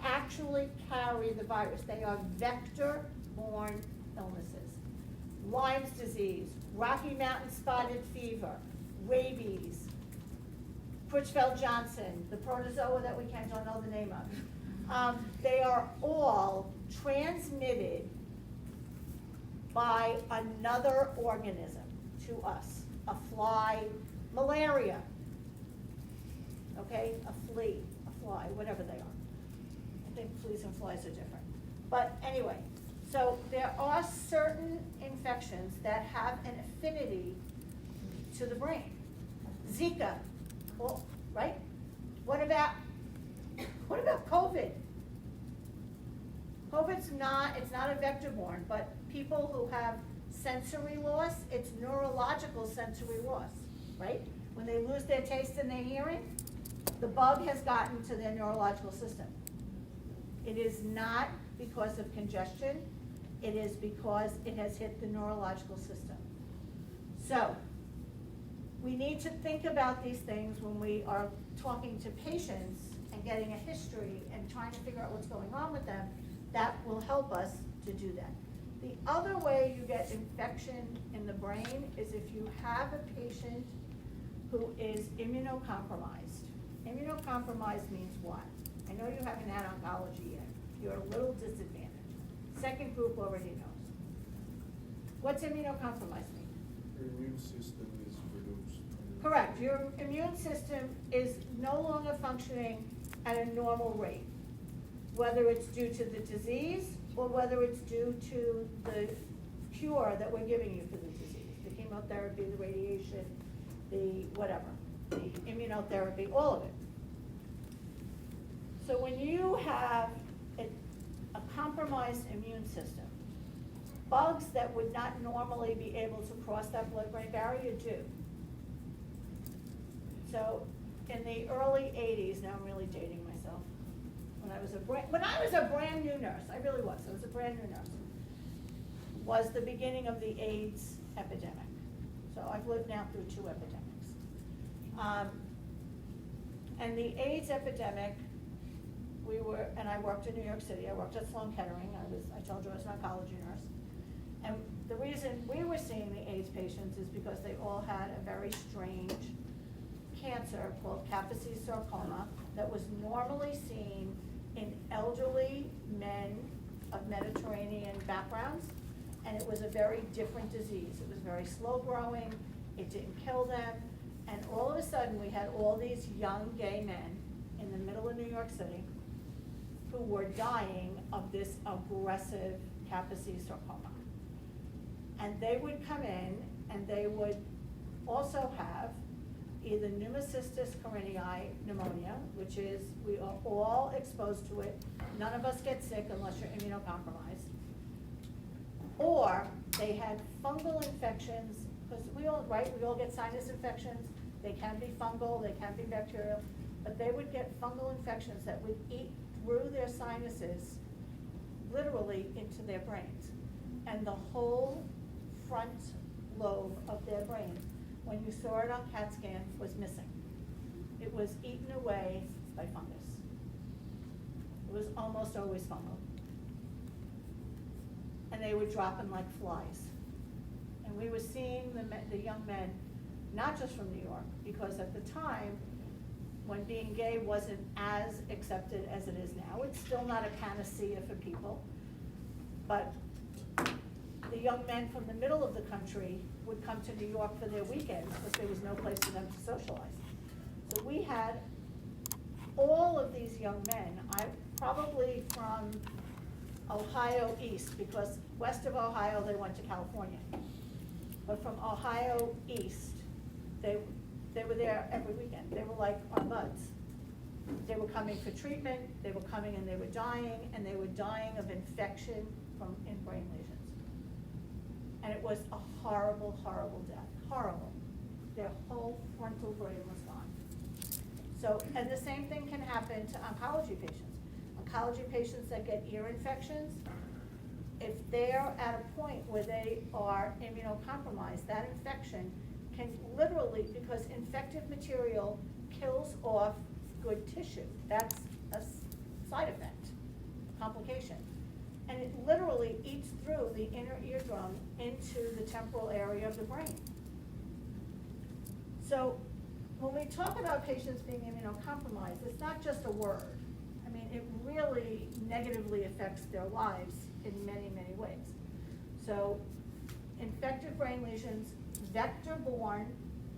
[SPEAKER 1] actually carry the virus. They are vector-borne illnesses. Lyme's disease, Rocky Mountain spotted fever, rabies, Creutzfeldt-Johnson, the protozoa that we don't know the name of. They are all transmitted by another organism to us. A fly, malaria, okay, a flea, a fly, whatever they are. I think fleas and flies are different. But anyway, so there are certain infections that have an affinity to the brain. Zika, well, right? What about COVID? COVID's it's not a vector-borne, but people who have sensory loss, it's neurological sensory loss, right? When they lose their taste and their hearing, the bug has gotten to their neurological system. It is not because of congestion, it is because it has hit the neurological system. So, we need to think about these things when we are talking to patients and getting a history and trying to figure out what's going on with them. That will help us to do that. The other way you get infection in the brain is if you have a patient who is immunocompromised. Immunocompromised means what? I know you haven't had oncology yet. You're a little disadvantaged. Second group already knows. What's immunocompromised mean?
[SPEAKER 3] Your immune system is reduced.
[SPEAKER 1] Correct. Your immune system is no longer functioning at a normal rate, whether it's due to the disease or whether it's due to the cure that we're giving you for the disease, the chemotherapy, the radiation, the whatever, the immunotherapy, all of it. So when you have a compromised immune system, bugs that would not normally be able to cross that blood-brain barrier do. So in the early 80s, now I'm really dating myself, when I was a brand new nurse, I really was, I was a brand new nurse, was the beginning of the AIDS epidemic. So I've lived now through 2 epidemics. And the AIDS epidemic, and I worked in New York City, I worked at Sloan Kettering, I told you I was an oncology nurse. And the reason we were seeing the AIDS patients is because they all had a very strange cancer called Kaposi's sarcoma that was normally seen in elderly men of Mediterranean backgrounds, and it was a very different disease. It was very slow growing, it didn't kill them, and all of a sudden we had all these young gay men in the middle of New York City who were dying of this aggressive Kaposi's sarcoma. And they would come in and they would also have either pneumocystis carinii pneumonia, which is, we are all exposed to it. None of us get sick unless you're immunocompromised. Or they had fungal infections, because we all get sinus infections. They can be fungal, they can be bacterial, but they would get fungal infections that would eat through their sinuses, literally into their brains. And the whole front lobe of their brain, when you saw it on CAT scan, was missing. it was eaten away by fungus. It was almost always fungal. And they were dropping like flies. And we were seeing the young men, not just from New York, because at the time, when being gay wasn't as accepted as it is now, it's still not a panacea for people, but the young men from the middle of the country would come to New York for their weekends because there was no place for them to socialize. So we had all of these young men, probably from Ohio east, because west of Ohio they went to California. But from Ohio east, they were there every weekend. They were like our buds. They were coming for treatment, they were coming and they were dying of infection from brain lesions. And it was a horrible, horrible death, horrible. Their whole frontal brain was gone. So, and the same thing can happen to oncology patients. Oncology patients that get ear infections, if they're at a point where they are immunocompromised, that infection can literally, because infective material kills off good tissue. That's a side effect, complication. And it literally eats through the inner eardrum into the temporal area of the brain. So when we talk about patients being immunocompromised, it's not just a word. I mean, it really negatively affects their lives in many, many ways. So infective brain lesions, vector-borne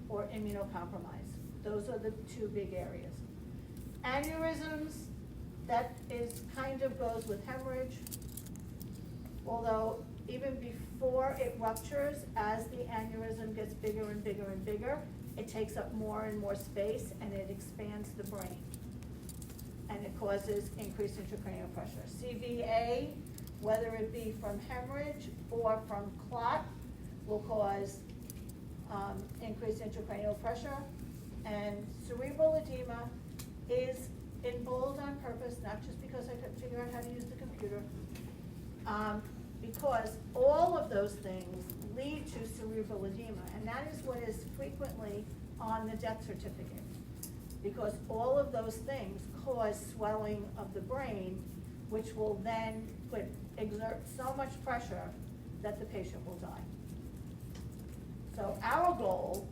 [SPEAKER 1] or immunocompromised. Those are the two big areas. Aneurysms, that is kind of goes with hemorrhage, although even before it ruptures, as the aneurysm gets bigger and bigger and bigger, it takes up more and more space and it expands the brain. And it causes increased intracranial pressure. CVA, whether it be from hemorrhage or from clot, will cause increased intracranial pressure. And cerebral edema is in bold on purpose, not just because I couldn't figure out how to use the computer, because all of those things lead to cerebral edema, and that is what is frequently on the death certificate, because all of those things cause swelling of the brain, which will then exert so much pressure that the patient will die. So our goal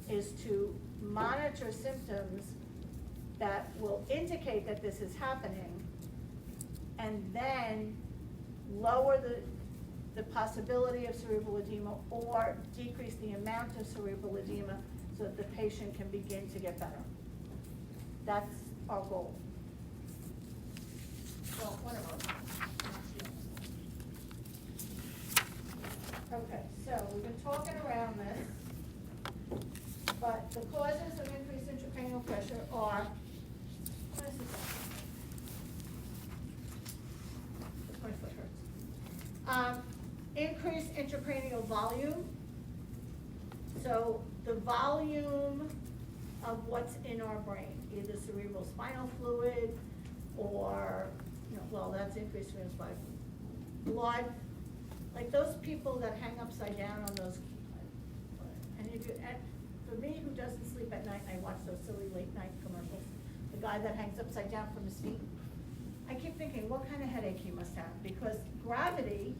[SPEAKER 1] is to monitor symptoms that will indicate that this is happening, and then lower the possibility of cerebral edema or decrease the amount of cerebral edema so that the patient can begin to get better. That's our goal. Well, one of us. Okay, so we've been talking around this, but the causes of increased intracranial pressure are, what is this? My foot hurts. Increased intracranial volume. So the volume of what's in our brain, either cerebral spinal fluid or, well, that's increased cerebral spinal fluid. Blood, like those people that hang upside down on those, and for me who doesn't sleep at night, and I watch those silly late night commercials, the guy that hangs upside down from his feet, I keep thinking, what kind of headache he must have, because gravity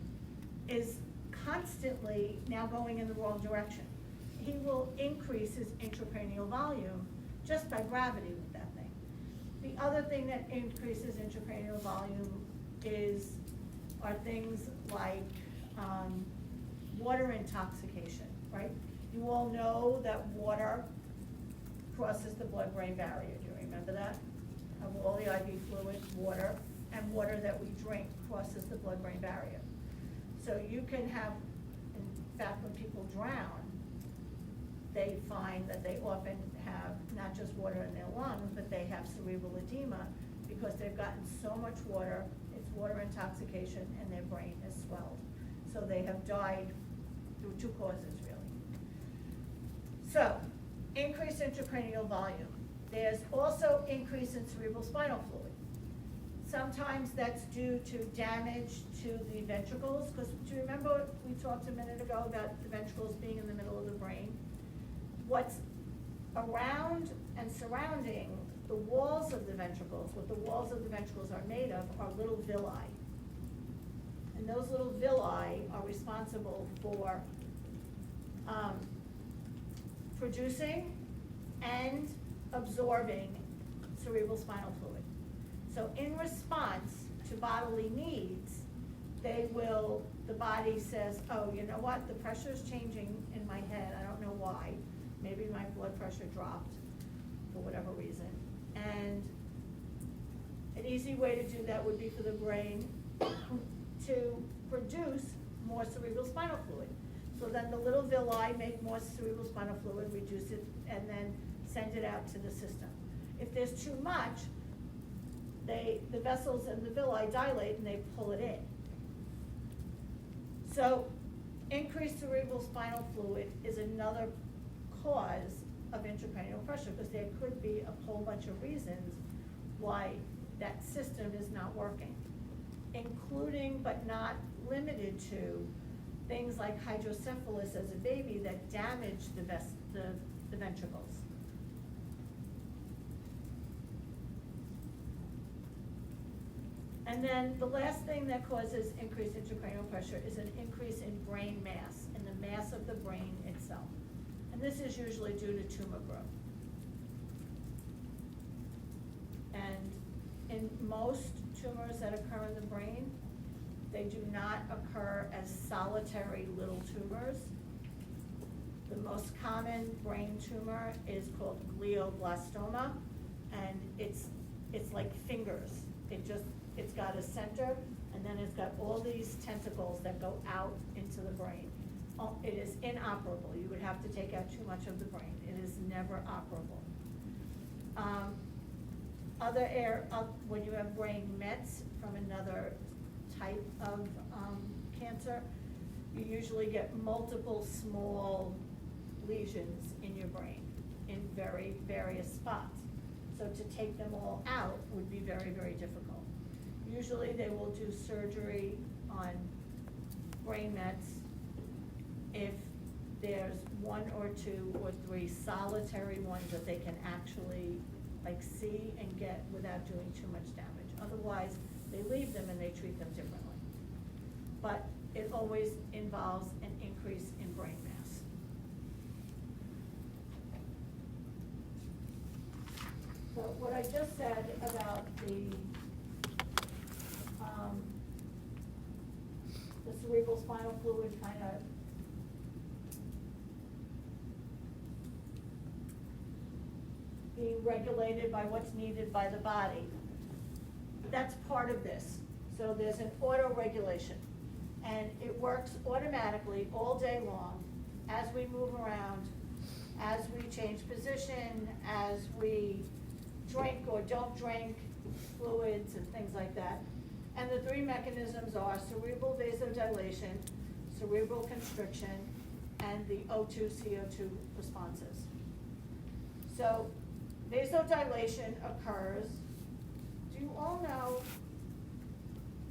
[SPEAKER 1] is constantly now going in the wrong direction. He will increase his intracranial volume just by gravity with that thing. The other thing that increases intracranial volume are things like water intoxication, right? You all know that water crosses the blood-brain barrier. Do you remember that? Of all the IV fluid, water, and water that we drink crosses the blood-brain barrier. So you can have, in fact, when people drown, they find that they often have not just water in their lungs, but they have cerebral edema because they've gotten so much water, it's water intoxication, and their brain is swelled. So they have died through two causes, really. So, increased intracranial volume. There's also increase in cerebral spinal fluid. Sometimes that's due to damage to the ventricles, because do you remember we talked a minute ago about the ventricles being in the middle of the brain? What's around and surrounding the walls of the ventricles, what the walls of the ventricles are made of are little villi. And those little villi are responsible for producing and absorbing cerebral spinal fluid. So in response to bodily needs, the body says, oh, you know what, the pressure's changing in my head, I don't know why. Maybe my blood pressure dropped for whatever reason. And an easy way to do that would be for the brain to produce more cerebral spinal fluid. So then the little villi make more cerebral spinal fluid, reduce it, and then send it out to the system. If there's too much, the vessels and the villi dilate and they pull it in. So increased cerebral spinal fluid is another cause of intracranial pressure, because there could be a whole bunch of reasons why that system is not working, including but not limited to things like hydrocephalus as a baby that damage the ventricles. And then the last thing that causes increased intracranial pressure is an increase in brain mass, in the mass of the brain itself. And this is usually due to tumor growth. And in most tumors that occur in the brain, they do not occur as solitary little tumors. The most common brain tumor is called glioblastoma, and it's like fingers. It's got a center, and then it's got all these tentacles that go out into the brain. It is inoperable. You would have to take out too much of the brain. It is never operable. When you have brain mets from another type of cancer, you usually get multiple small lesions in your brain in very various spots. So to take them all out would be very, very difficult. Usually they will do surgery on brain mets if there's one or two or three solitary ones that they can actually see and get without doing too much damage. Otherwise, they leave them and they treat them differently. But it always involves an increase in brain mass. So what I just said about the cerebral spinal fluid kind of being regulated by what's needed by the body, that's part of this. So there's an auto-regulation, and it works automatically all day long as we move around, as we change position, as we drink or don't drink fluids and things like that. And the three mechanisms are cerebral vasodilation, cerebral constriction, and the O2-CO2 responses. So vasodilation occurs, do you all know,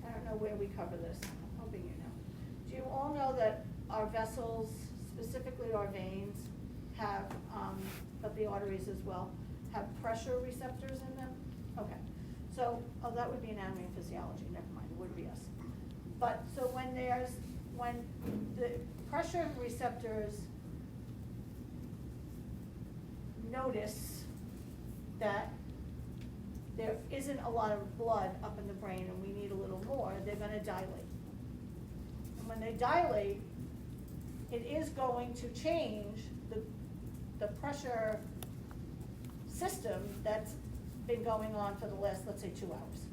[SPEAKER 1] I don't know where we cover this, I'm hoping you know. Do you all know that our vessels, specifically our veins, have, but the arteries as well, have pressure receptors in them? Okay, so, that would be anatomy and physiology, never mind, it would be us. But, so when the pressure receptors notice that there isn't a lot of blood up in the brain and we need a little more, they're gonna dilate. And when they dilate, it is going to change the pressure system that's been going on for the last, let's say, 2 hours.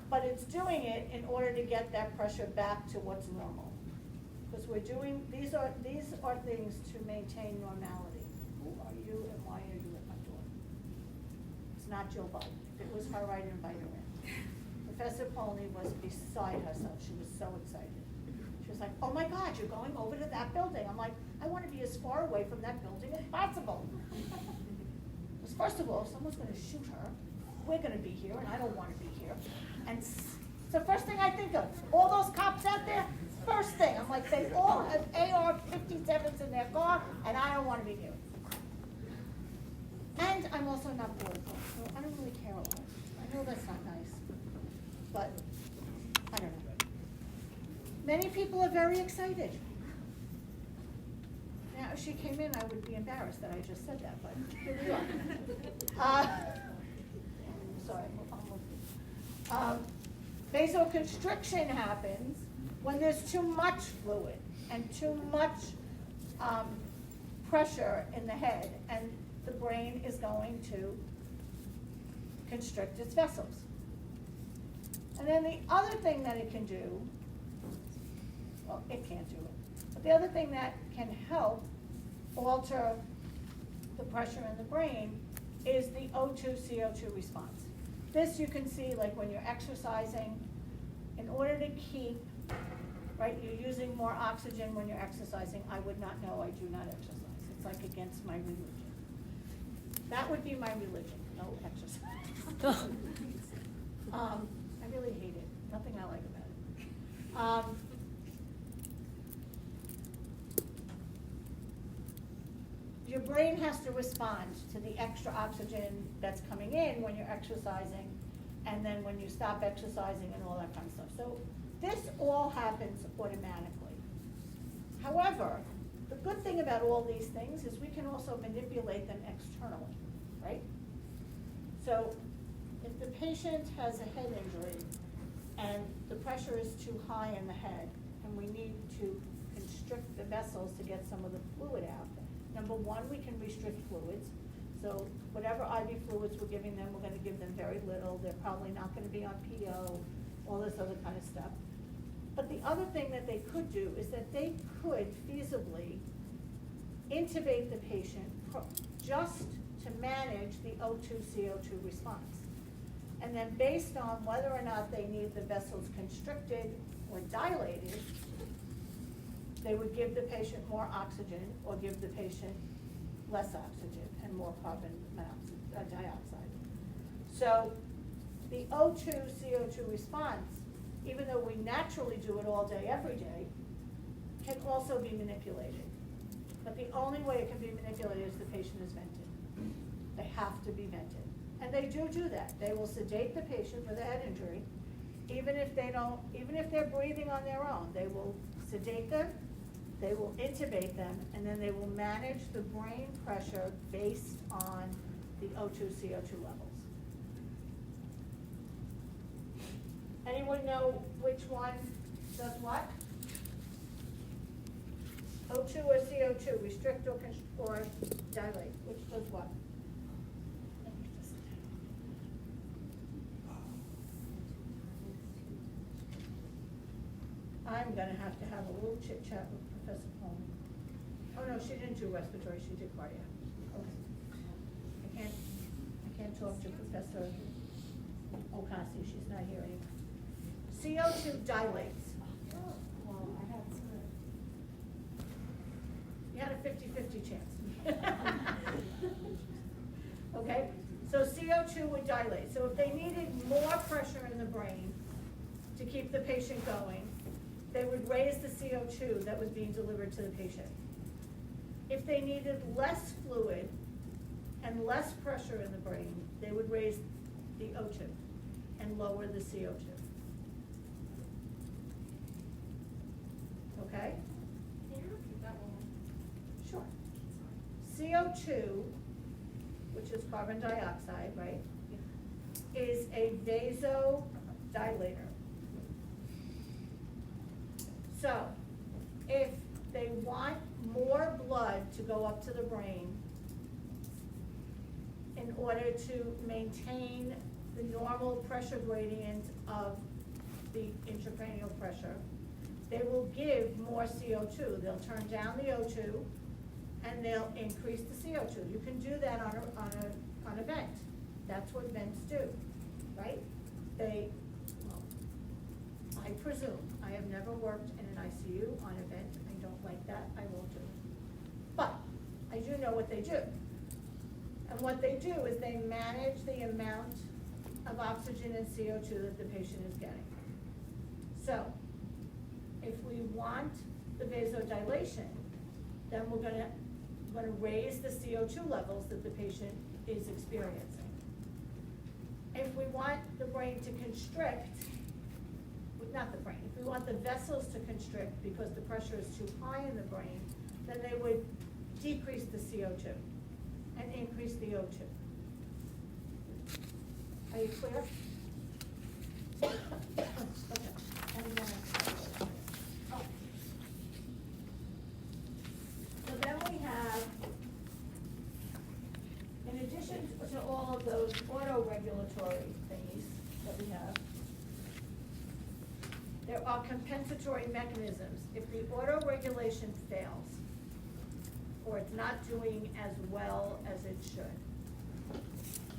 [SPEAKER 1] But it's doing it in order to get that pressure back to what's normal. Because these are things to maintain normality. Who are you and why are you at my door? It's not Jill Biden. If it was her, I'd invite her in. Professor Polney was beside herself. She was so excited. She was like, oh my God, you're going over to that building. I'm like, I want to be as far away from that building as possible. Because first of all, if someone's going to shoot her, we're going to be here, and I don't want to be here. And so first thing I think of, all those cops out there, first thing, I'm like, they all have AR-57s in their car, and I don't want to be here. I'm also not political, so I don't really care a lot. I know that's not nice, but I don't know. Many people are very excited. Now, if she came in, I would be embarrassed that I just said that, but here we are. Sorry, vasoconstriction happens when there's too much fluid and too much pressure in the head, and the brain is going to constrict its vessels. And then the other thing that it can do, well, it can't do it, but the other thing that can help alter the pressure in the brain is the O2-CO2 response. This you can see like when you're exercising. In order to keep, right, you're using more oxygen when you're exercising. I would not know, I do not exercise. It's like against my religion. That would be my religion, no exercise. I really hate it, nothing I like about it. Your brain has to respond to the extra oxygen that's coming in when you're exercising, and then when you stop exercising and all that kind of stuff. So this all happens automatically. However, the good thing about all these things is we can also manipulate them externally, right? So if the patient has a head injury and the pressure is too high in the head, and we need to constrict the vessels to get some of the fluid out, number one, we can restrict fluids. So whatever IV fluids we're giving them, we're gonna give them very little. They're probably not gonna be on PO, all this other kind of stuff. But the other thing that they could do is that they could feasibly intubate the patient just to manage the O2-CO2 response. And then based on whether or not they need the vessels constricted or dilated, they would give the patient more oxygen or give the patient less oxygen and more carbon dioxide. So the O2-CO2 response, even though we naturally do it all day, every day, can also be manipulated. But the only way it can be manipulated is the patient is vented. They have to be vented. And they do that. They will sedate the patient for the head injury, even if they're breathing on their own. They will sedate them, they will intubate them, and then they will manage the brain pressure based on the O2-CO2 levels. Anyone know which one does what? O2 or CO2, restrict or dilate, which does what? I'm gonna have to have a little chit chat with Professor Coleman. Oh no, she didn't do respiratory, she did cardiac. Okay. I can't talk to Professor Ocasio, she's not here anymore. CO2 dilates.
[SPEAKER 4] Well, I had some.
[SPEAKER 1] You had a 50-50 chance. Okay, so CO2 would dilate. So if they needed more pressure in the brain to keep the patient going, they would raise the CO2 that was being delivered to the patient. If they needed less fluid and less pressure in the brain, they would raise the O2 and lower the CO2. Okay?
[SPEAKER 2] Can you repeat that one?
[SPEAKER 1] Sure. CO2, which is carbon dioxide, right, is a vasodilator. So, if they want more blood to go up to the brain in order to maintain the normal pressure gradient of the intracranial pressure, they will give more CO2. They'll turn down the O2 and they'll increase the CO2. You can do that on a vent. That's what vents do, right? I presume, I have never worked in an ICU on a vent. I don't like that, I won't do it. But I do know what they do. And what they do is they manage the amount of oxygen and CO2 that the patient is getting. So, if we want the vasodilation, then we're gonna raise the CO2 levels that the patient is experiencing. If we want the brain to constrict, not the brain, if we want the vessels to constrict because the pressure is too high in the brain, then they would decrease the CO2 and increase the O2. Are you clear? Okay. And, oh. So then we have, in addition to all of those auto-regulatory thingies that we have, there are compensatory mechanisms. If the auto-regulation fails, or it's not doing as well as it should,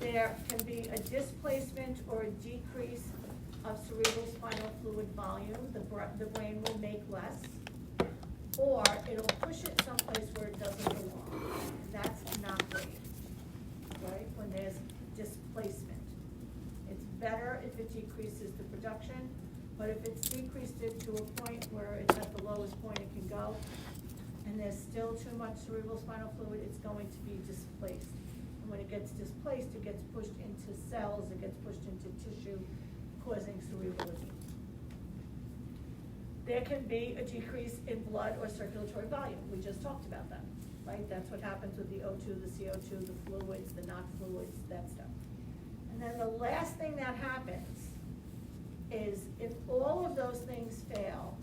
[SPEAKER 1] there can be a displacement or a decrease of cerebral spinal fluid volume. The brain will make less, or it'll push it someplace where it doesn't belong. That's not great, right? When there's displacement. It's better if it decreases the production, but if it's decreased it to a point where it's at the lowest point it can go, and there's still too much cerebral spinal fluid, it's going to be displaced. And when it gets displaced, it gets pushed into cells, it gets pushed into tissue, causing cerebral edema. There can be a decrease in blood or circulatory volume. We just talked about that, right? That's what happens with the O2, the CO2, the fluids, the not fluids, that stuff. And then the last thing that happens is if all of those things fail,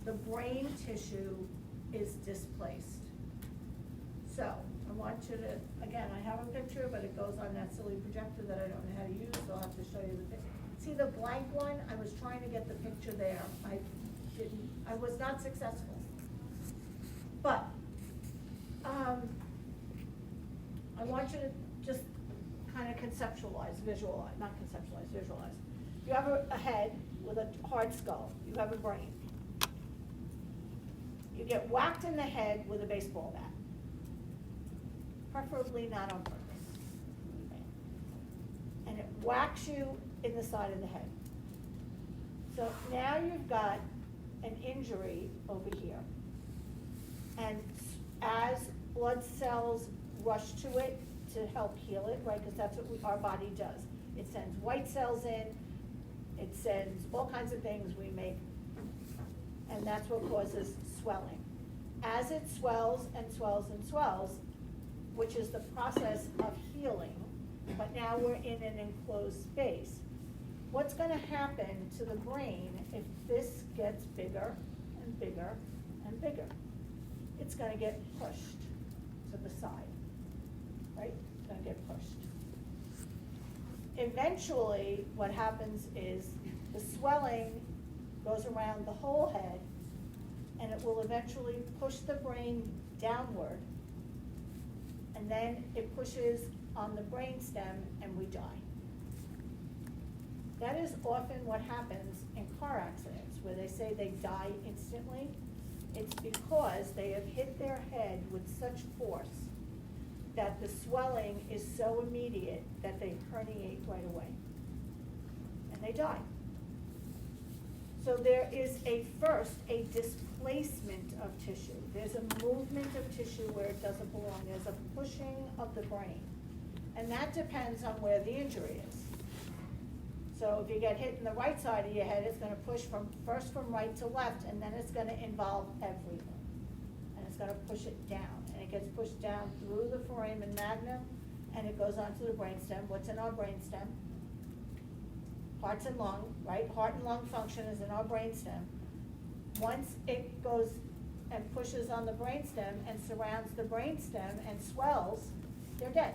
[SPEAKER 1] the brain tissue is displaced. So I want you to, again, I have a picture, but it goes on that silly projector that I don't know how to use, so I'll have to show you the picture. See the blank one? I was trying to get the picture there. I was not successful. But I want you to just kind of conceptualize, visualize, not conceptualize, visualize. You have a head with a hard skull. You have a brain. You get whacked in the head with a baseball bat. Preferably not on purpose. And it whacks you in the side of the head. So now you've got an injury over here. And as blood cells rush to it to help heal it, right, because that's what our body does. It sends white cells in, it sends all kinds of things we make, and that's what causes swelling. As it swells and swells and swells, which is the process of healing, but now we're in an enclosed space. What's gonna happen to the brain if this gets bigger and bigger and bigger? It's gonna get pushed to the side, right? It's gonna get pushed. Eventually, what happens is the swelling goes around the whole head, and it will eventually push the brain downward, and then it pushes on the brainstem, and we die. That is often what happens in car accidents, where they say they die instantly. It's because they have hit their head with such force that the swelling is so immediate that they herniate right away, and they die. So there is a displacement of tissue. There's a movement of tissue where it doesn't belong. There's a pushing of the brain. And that depends on where the injury is. So if you get hit in the right side of your head, it's gonna push first from right to left, and then it's gonna involve everything. And it's gonna push it down. And it gets pushed down through the foramen magnum, and it goes onto the brainstem. What's in our brainstem? Hearts and lung, right? Heart and lung function is in our brainstem. Once it goes and pushes on the brainstem and surrounds the brainstem and swells, they're dead.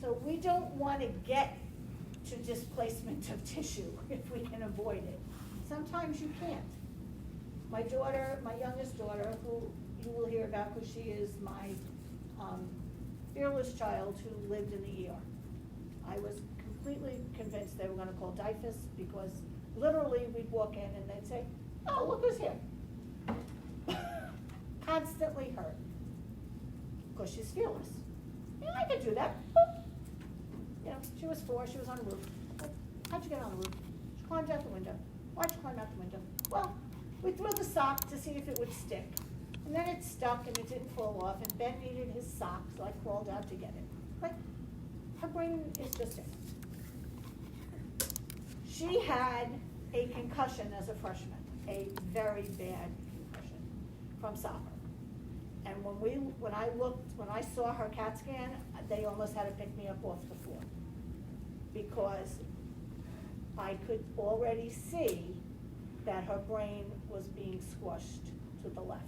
[SPEAKER 1] So we don't want to get to displacement of tissue if we can avoid it. Sometimes you can't. My daughter, my youngest daughter, who you will hear about because she is my fearless child who lived in the ER. I was completely convinced they were gonna call DIFUS because literally we'd walk in and they'd say, oh, look who's here. Constantly hurt, because she's fearless. Yeah, I could do that. You know, she was 4, she was on the roof. How'd you get on the roof? She climbed out the window. Why'd you climb out the window? Well, we threw the sock to see if it would stick. And then it stuck and it didn't fall off, and Ben needed his sock, so I crawled out to get it. But her brain is just in it. She had a concussion as a freshman, a very bad concussion from soccer. And when I saw her CAT scan, they almost had to pick me up off the floor. Because I could already see that her brain was being squashed to the left.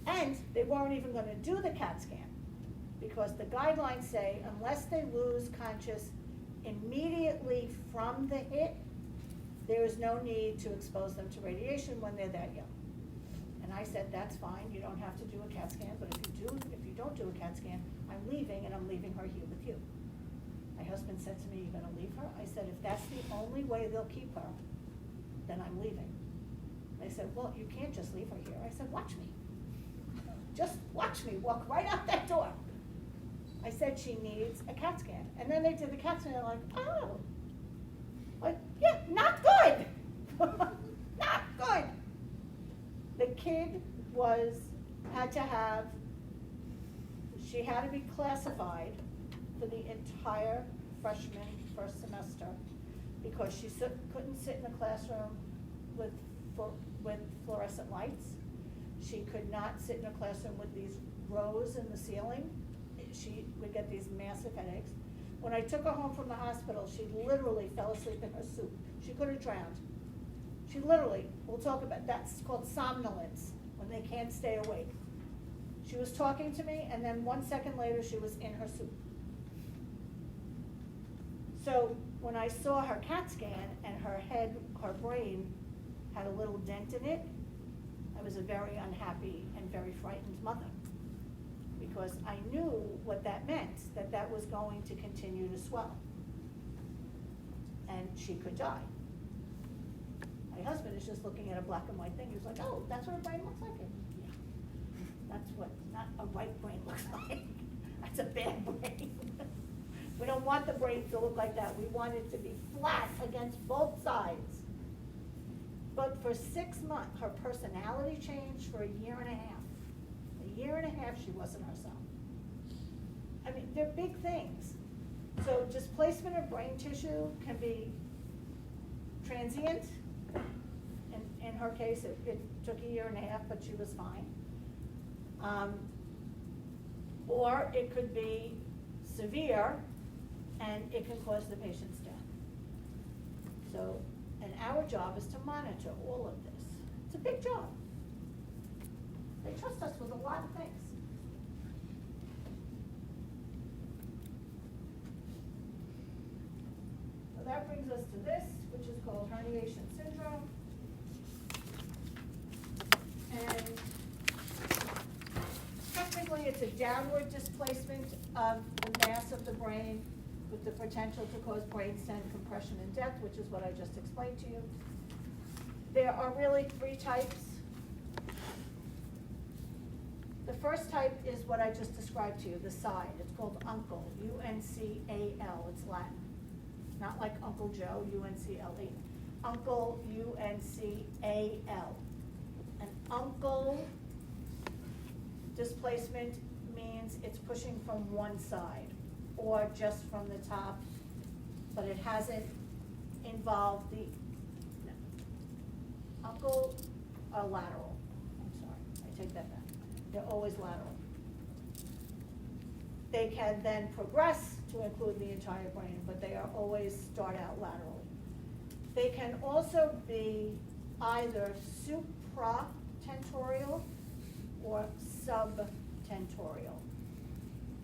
[SPEAKER 1] And they weren't even gonna do the CAT scan, because the guidelines say unless they lose conscious immediately from the hit, there is no need to expose them to radiation when they're that young. And I said, that's fine, you don't have to do a CAT scan, but if you don't do a CAT scan, I'm leaving, and I'm leaving her here with you. My husband said to me, you gonna leave her? I said, if that's the only way they'll keep her, then I'm leaving. They said, well, you can't just leave her here. I said, watch me. Just watch me walk right out that door. I said she needs a CAT scan. And then they did the CAT scan, and they're like, oh. Like, yeah, not good. Not good. The kid she had to be classified for the entire freshman first semester because she couldn't sit in the classroom with fluorescent lights. She could not sit in a classroom with these rows in the ceiling. She would get these massive headaches. When I took her home from the hospital, she literally fell asleep in her soup. She could have drowned. She literally, we'll talk about, that's called somnolence, when they can't stay awake. She was talking to me, and then 1 second later, she was in her soup. So when I saw her CAT scan and her brain had a little dent in it, I was a very unhappy and very frightened mother, because I knew what that meant, that was going to continue to swell, and she could die. My husband is just looking at a black and white thing. He was like, oh, that's what a brain looks like? Yeah. That's what not a white brain looks like. That's a bad brain. We don't want the brain to look like that. We want it to be flat against both sides. But for 6 months, her personality changed for 1.5 years. 1.5 years, she wasn't herself. I mean, they're big things. So displacement of brain tissue can be transient. In her case, it took 1.5 years, but she was fine. Or it could be severe, and it can cause the patient's death. So, and our job is to monitor all of this. It's a big job. They trust us with a lot of things. So that brings us to this, which is called herniation syndrome. And technically, it's a downward displacement of the mass of the brain with the potential to cause brainstem compression and death, which is what I just explained to you. There are really 3 types. The first type is what I just described to you, the side. It's called uncle, U-N-C-A-L, it's Latin. Not like Uncle Joe, U-N-C-L-E. Uncle, U-N-C-A-L. An uncle displacement means it's pushing from one side or just from the top, but it hasn't involved the, no. Uncle are lateral. I'm sorry, I take that back. They're always lateral. They can then progress to include the entire brain, but they are always start out laterally. They can also be either supratentorial or subtentorial.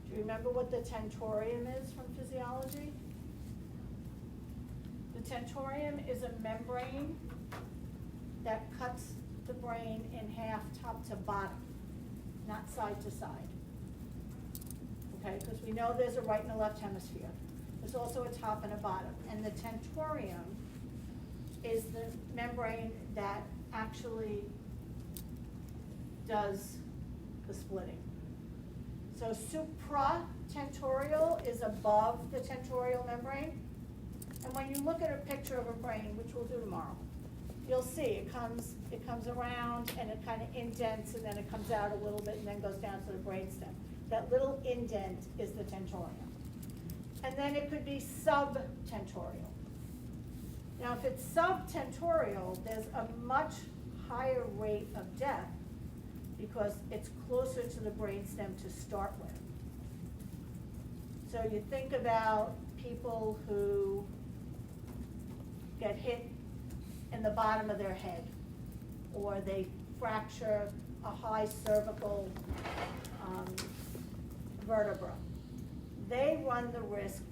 [SPEAKER 1] Do you remember what the tentorium is from physiology? The tentorium is a membrane that cuts the brain in half top to bottom, not side to side. Okay, because we know there's a right and a left hemisphere. There's also a top and a bottom. And the tentorium is the membrane that actually does the splitting. So supratentorial is above the tentorial membrane. And when you look at a picture of a brain, which we'll do tomorrow, you'll see, it comes around and it kind of indents and then it comes out a little bit and then goes down to the brainstem. That little indent is the tentorium. And then it could be subtentorial. Now, if it's subtentorial, there's a much higher rate of death because it's closer to the brainstem to start with. So you think about people who get hit in the bottom of their head, or they fracture a high cervical vertebra. They run the risk,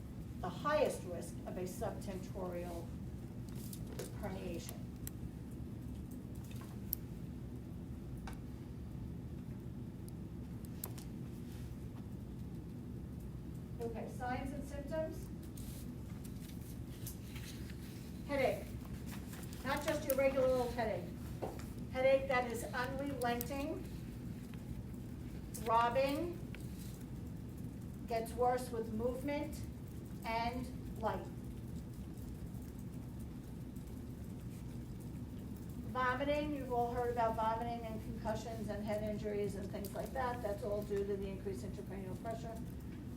[SPEAKER 1] the highest risk of a subtentorial herniation. Okay, signs and symptoms. Headache, not just your regular old headache. Headache that is unrelenting, throbbing, gets worse with movement and light. Vomiting, you've all heard about vomiting and concussions and head injuries and things like that. That's all due to the increased intracranial pressure.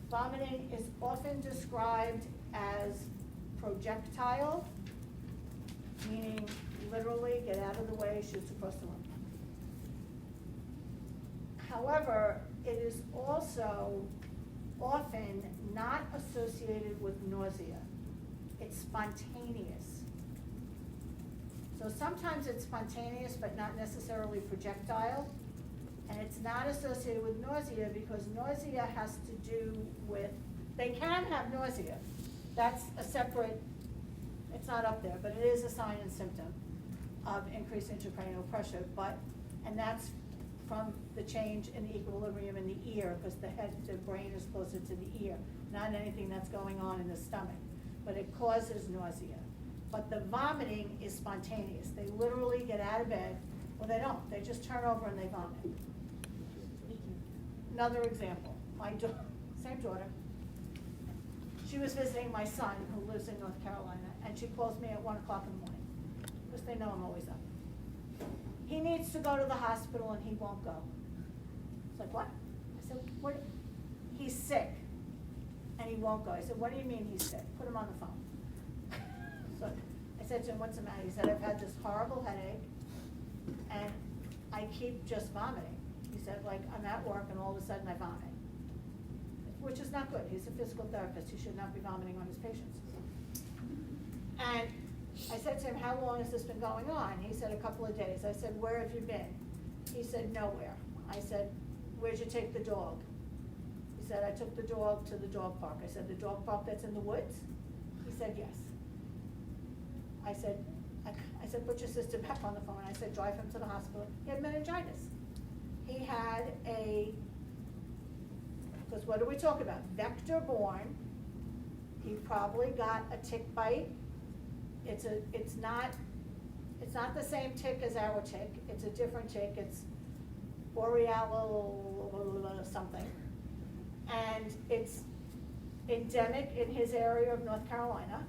[SPEAKER 1] Vomiting is often described as projectile, meaning literally get out of the way, shoots across the room. However, it is also often not associated with nausea. It's spontaneous. So sometimes it's spontaneous but not necessarily projectile. And it's not associated with nausea because nausea has to do with, they can have nausea. That's a separate, it's not up there, but it is a sign and symptom of increased intracranial pressure. And that's from the change in the equilibrium in the ear, because the brain is closer to the ear, not anything that's going on in the stomach. But it causes nausea. But the vomiting is spontaneous. They literally get out of bed, well, they don't, they just turn over and they vomit. Another example, my same daughter, she was visiting my son who lives in North Carolina, and she calls me at 1 o'clock in the morning, because they know I'm always up. He needs to go to the hospital and he won't go. It's like, what? I said, what? He's sick and he won't go. I said, what do you mean he's sick? Put him on the phone. So I said to him, what's the matter? He said, I've had this horrible headache and I keep just vomiting. He said, like, I'm at work and all of a sudden I vomit, which is not good. He's a physical therapist. He should not be vomiting on his patients. And I said to him, how long has this been going on? He said, a couple of days. I said, where have you been? He said, nowhere. I said, where'd you take the dog? He said, I took the dog to the dog park. I said, the dog park that's in the woods? He said, yes. I said, put your sister back on the phone. I said, drive him to the hospital. He had meningitis. He had because what do we talk about? Vector-borne. He probably got a tick bite. It's not the same tick as our tick. It's a different tick. It's boreal something. And it's endemic in his area of North Carolina.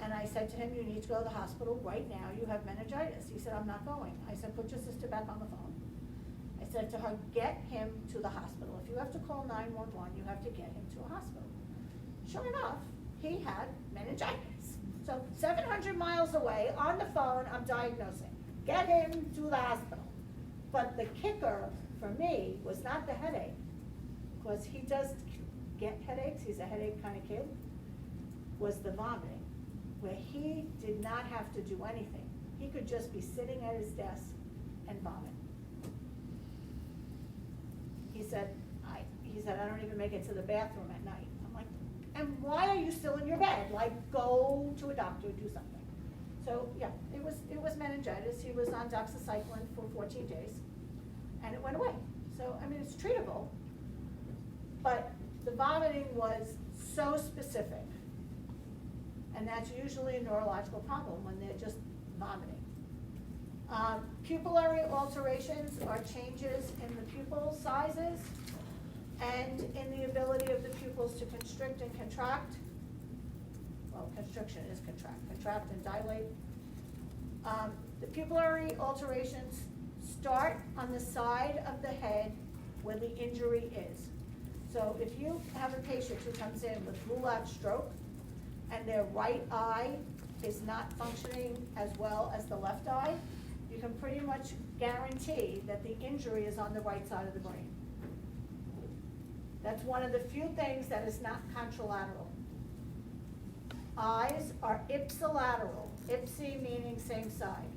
[SPEAKER 1] And I said to him, you need to go to the hospital right now. You have meningitis. He said, I'm not going. I said, put your sister back on the phone. I said to her, get him to the hospital. If you have to call 911, you have to get him to a hospital. Sure enough, he had meningitis. So 700 miles away, on the phone, I'm diagnosing. Get him to the hospital. But the kicker for me was not the headache, because he does get headaches, he's a headache kind of kid, was the vomiting, where he did not have to do anything. He could just be sitting at his desk and vomit. He said, I don't even make it to the bathroom at night. I'm like, and why are you still in your bed? Like, go to a doctor, do something. So yeah, it was meningitis. He was on doxycycline for 14 days, and it went away. So I mean, it's treatable, but the vomiting was so specific, and that's usually a neurological problem when they're just vomiting. Pupillary alterations are changes in the pupil sizes and in the ability of the pupils to constrict and contract. Well, constriction is contract and dilate. The pupillary alterations start on the side of the head where the injury is. So if you have a patient who comes in with blue latch stroke and their right eye is not functioning as well as the left eye, you can pretty much guarantee that the injury is on the right side of the brain. That's one of the few things that is not contralateral. Eyes are ipsilateral, ipsi meaning same side.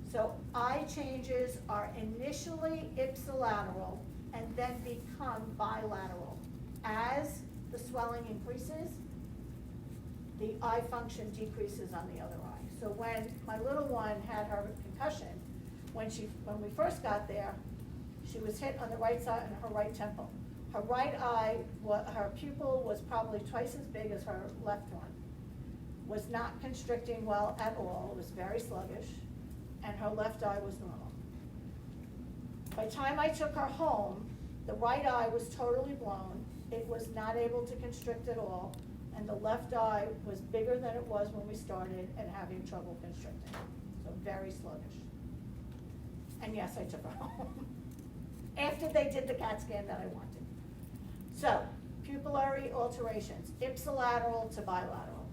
[SPEAKER 1] So eye changes are initially ipsilateral and then become bilateral. As the swelling increases, the eye function decreases on the other eye. So when my little one had her concussion, when we first got there, she was hit on the right side and her right temple. Her right eye, her pupil was probably twice as big as her left one. Was not constricting well at all, was very sluggish, and her left eye was normal. By the time I took her home, the right eye was totally blown, it was not able to constrict at all, and the left eye was bigger than it was when we started and having trouble constricting. So very sluggish. And yes, I took her home after they did the CAT scan that I wanted. So, pupillary alterations, ipsilateral to bilateral.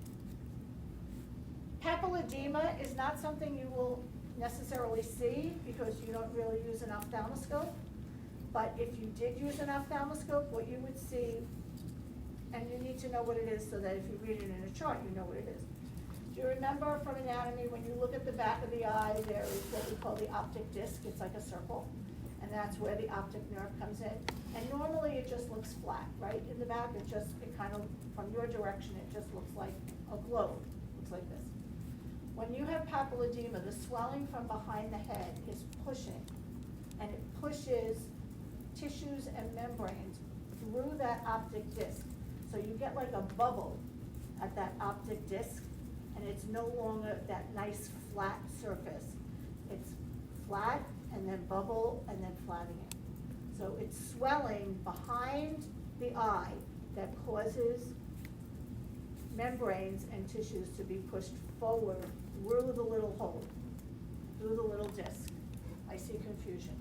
[SPEAKER 1] Papilledema is not something you will necessarily see because you don't really use an ophthalmoscope. But if you did use an ophthalmoscope, what you would see, and you need to know what it is so that if you read it in a chart, you know what it is. Do you remember from anatomy, when you look at the back of the eye, there is what we call the optic disc. It's like a circle, and that's where the optic nerve comes in. And normally it just looks flat, right? In the back, it kind of, from your direction, it just looks like a globe. Looks like this. When you have papilledema, the swelling from behind the head is pushing, and it pushes tissues and membranes through that optic disc. So you get like a bubble at that optic disc, and it's no longer that nice flat surface. It's flat, and then bubble, and then flat again. So it's swelling behind the eye that causes membranes and tissues to be pushed forward through the little hole, through the little disc. I see confusion.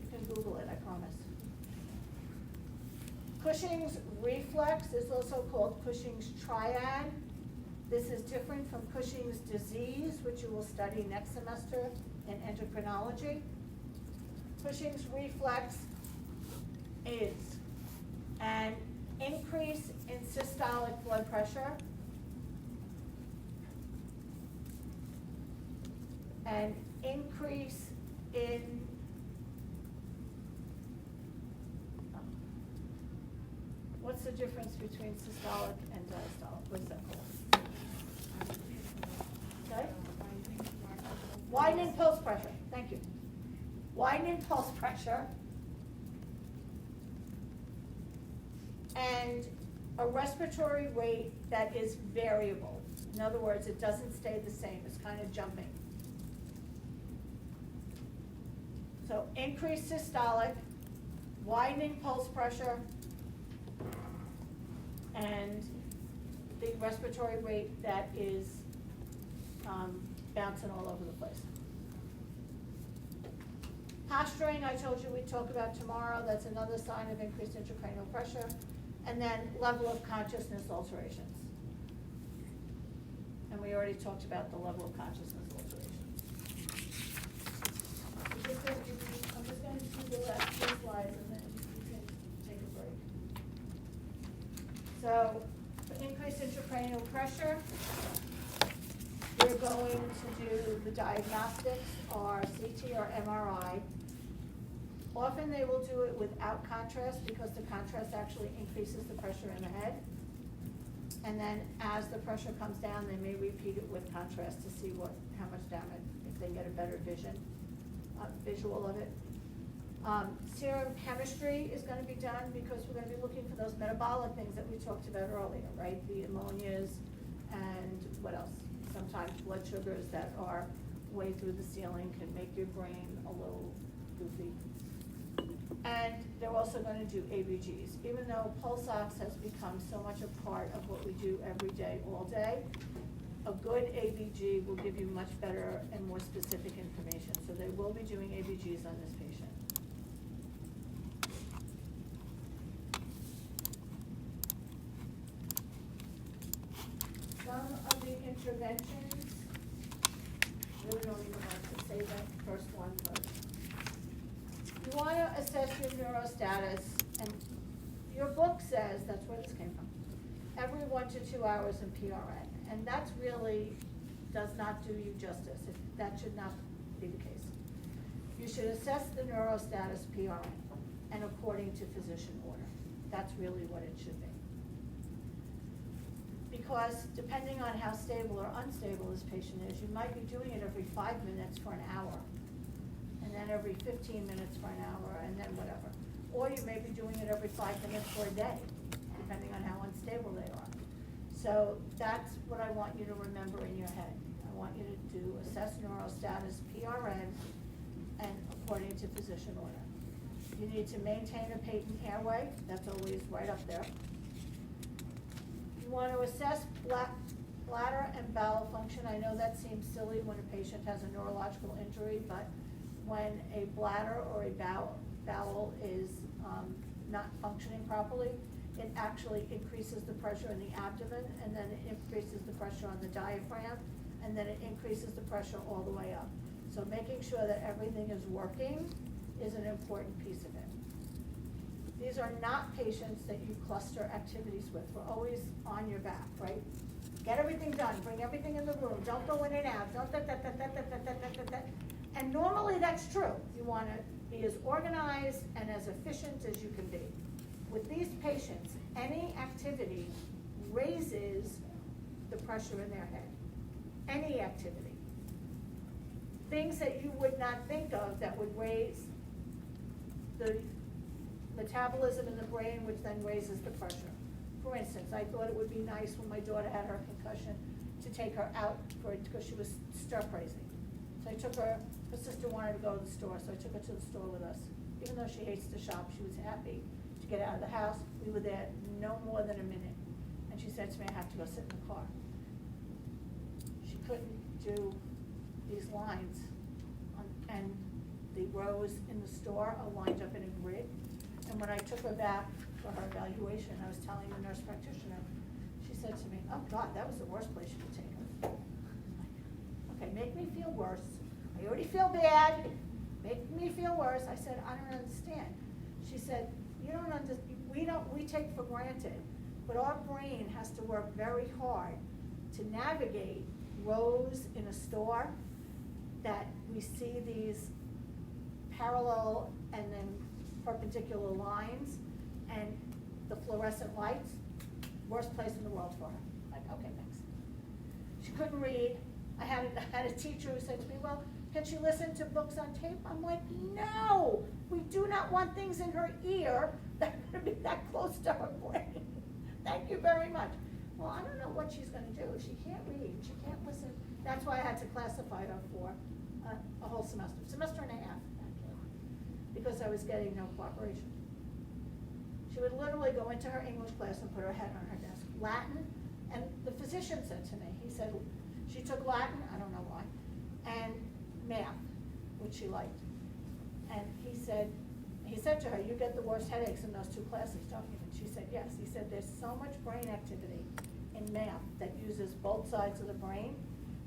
[SPEAKER 1] You can Google it, I promise. Cushing's reflex is also called Cushing's triad. This is different from Cushing's disease, which you will study next semester in endocrinology. Cushing's reflex is an increase in systolic blood pressure, an increase in what's the difference between systolic and diastolic? What's that called? Okay? Widening pulse pressure. Thank you. Widening pulse pressure and a respiratory rate that is variable. In other words, it doesn't stay the same. It's kind of jumping. So increased systolic, widening pulse pressure, and the respiratory rate that is bouncing all over the place. Posturing, I told you we'd talk about tomorrow. That's another sign of increased intracranial pressure. And then level of consciousness alterations. And we already talked about the level of consciousness alterations. I'm just going to do the last few slides and then you can take a break. So, for increased intracranial pressure, we're going to do the diagnostics or CT or MRI. Often they will do it without contrast because the contrast actually increases the pressure in the head. And then as the pressure comes down, they may repeat it with contrast to see how much damage, if they get a better visual of it. Serum chemistry is going to be done because we're going to be looking for those metabolic things that we talked about earlier, right? The ammonias and what else? Sometimes blood sugars that are way through the ceiling can make your brain a little goofy. And they're also going to do ABGs. Even though pulse ox has become so much a part of what we do every day, all day, a good ABG will give you much better and more specific information. So they will be doing ABGs on this patient. Some of the interventions, really don't even want to say that first one, but you want to assess your neurostatus, and your book says, that's where this came from, every 1 to 2 hours in PRN, and that's really does not do you justice. That should not be the case. You should assess the neurostatus PRN, and according to physician order. That's really what it should be. Because depending on how stable or unstable this patient is, you might be doing it every 5 minutes for an hour, and then every 15 minutes for an hour, and then whatever. Or you may be doing it every 5 minutes for a day, depending on how unstable they are. So that's what I want you to remember in your head. I want you to do assess neurostatus PRN and according to physician order. You need to maintain a patent airway, that's always right up there. You want to assess bladder and bowel function. I know that seems silly when a patient has a neurological injury, but when a bladder or a bowel is not functioning properly, it actually increases the pressure in the abdomen, and then it increases the pressure on the diaphragm, and then it increases the pressure all the way up. So making sure that everything is working is an important piece of it. These are not patients that you cluster activities with. We're always on your back, right? Get everything done, bring everything in the room, don't go in and out, don't and normally that's true. You want to be as organized and as efficient as you can be. With these patients, any activity raises the pressure in their head. Any activity. Things that you would not think of that would raise the metabolism in the brain, which then raises the pressure. For instance, I thought it would be nice when my daughter had her concussion to take her out for it because she was stir crazy. So I took her sister wanted to go to the store, so I took her to the store with us. Even though she hates to shop, she was happy to get out of the house. We were there no more than a minute. And she said to me, I have to go sit in the car. She couldn't do these lines and the rows in the store are lined up in a grid. And when I took her back for her evaluation, I was telling the nurse practitioner, she said to me, oh God, that was the worst place you could take her. Okay, make me feel worse. I already feel bad. Make me feel worse. I said, I don't understand. She said, you don't understand. We take for granted, but our brain has to work very hard to navigate rows in a store that we see these parallel and then perpendicular lines and the fluorescent lights. Worst place in the world for her. Like, okay, thanks. She couldn't read. I had a teacher who said to me, well, can she listen to books on tape? I'm like, no, we do not want things in her ear that are going to be that close to her brain. Thank you very much. Well, I don't know what she's going to do. She can't read, she can't listen. That's why I had to classify her for a whole semester and a half, actually, because I was getting no cooperation. She would literally go into her English class and put her head on her desk. Latin, and the physician said to me, he said, she took Latin, I don't know why, and math, which she liked. And he said to her, you get the worst headaches in those two classes, don't you? And she said, yes. He said, there's so much brain activity in math that uses both sides of the brain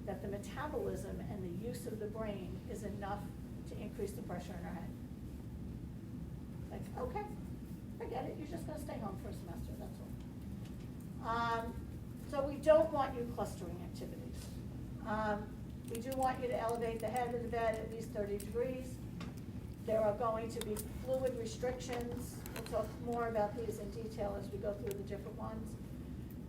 [SPEAKER 1] that the metabolism and the use of the brain is enough to increase the pressure in her head. Like, okay, forget it, you're just gonna stay home for a semester, that's all. So we don't want you clustering activities. We do want you to elevate the head of the bed at least 30 degrees. There are going to be fluid restrictions. We'll talk more about these in detail as we go through the different ones.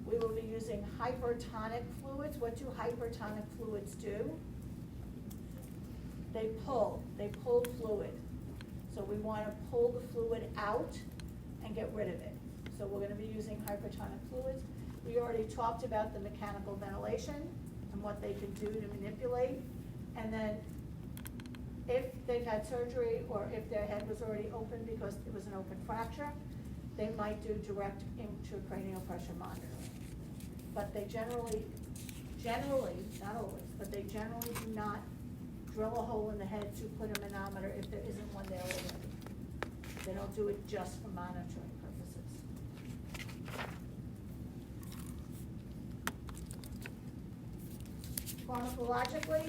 [SPEAKER 1] We will be using hypertonic fluids. What do hypertonic fluids do? They pull fluid. So we want to pull the fluid out and get rid of it. So we're going to be using hypertonic fluids. We already talked about the mechanical ventilation and what they can do to manipulate. And then if they've had surgery or if their head was already open because it was an open fracture, they might do direct intracranial pressure monitoring. But they generally generally, not always, but they generally do not drill a hole in the head to put a manometer if there isn't one there already. They don't do it just for monitoring purposes. Pharmacologically,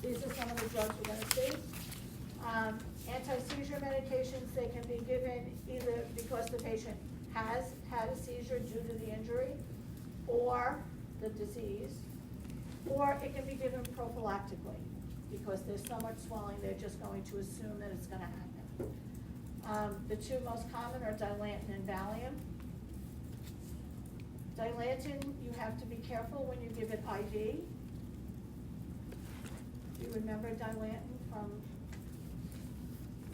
[SPEAKER 1] these are some of the drugs we're gonna see. Anti-seizure medications, they can be given either because the patient has had a seizure due to the injury or the disease, or it can be given prophylactically because there's so much swelling, they're just going to assume that it's gonna happen. The two most common are Dilantin and Valium. Dilantin, you have to be careful when you give it IV. Do you remember Dilantin from,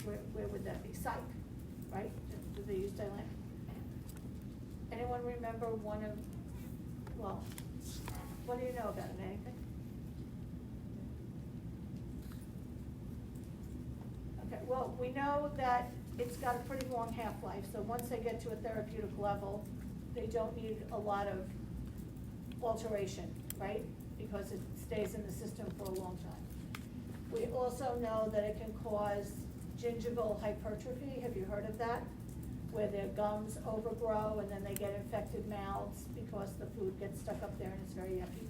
[SPEAKER 1] where would that be? Psych, right? Do they use Dilantin? Anyone remember one of, well, what do you know about it, anything? Okay, well, we know that it's got a pretty long half-life, so once they get to a therapeutic level, they don't need a lot of alteration, right? Because it stays in the system for a long time. We also know that it can cause gingival hypertrophy. Have you heard of that? Where their gums overgrow and then they get infected mouths because the food gets stuck up there and it's very yucky.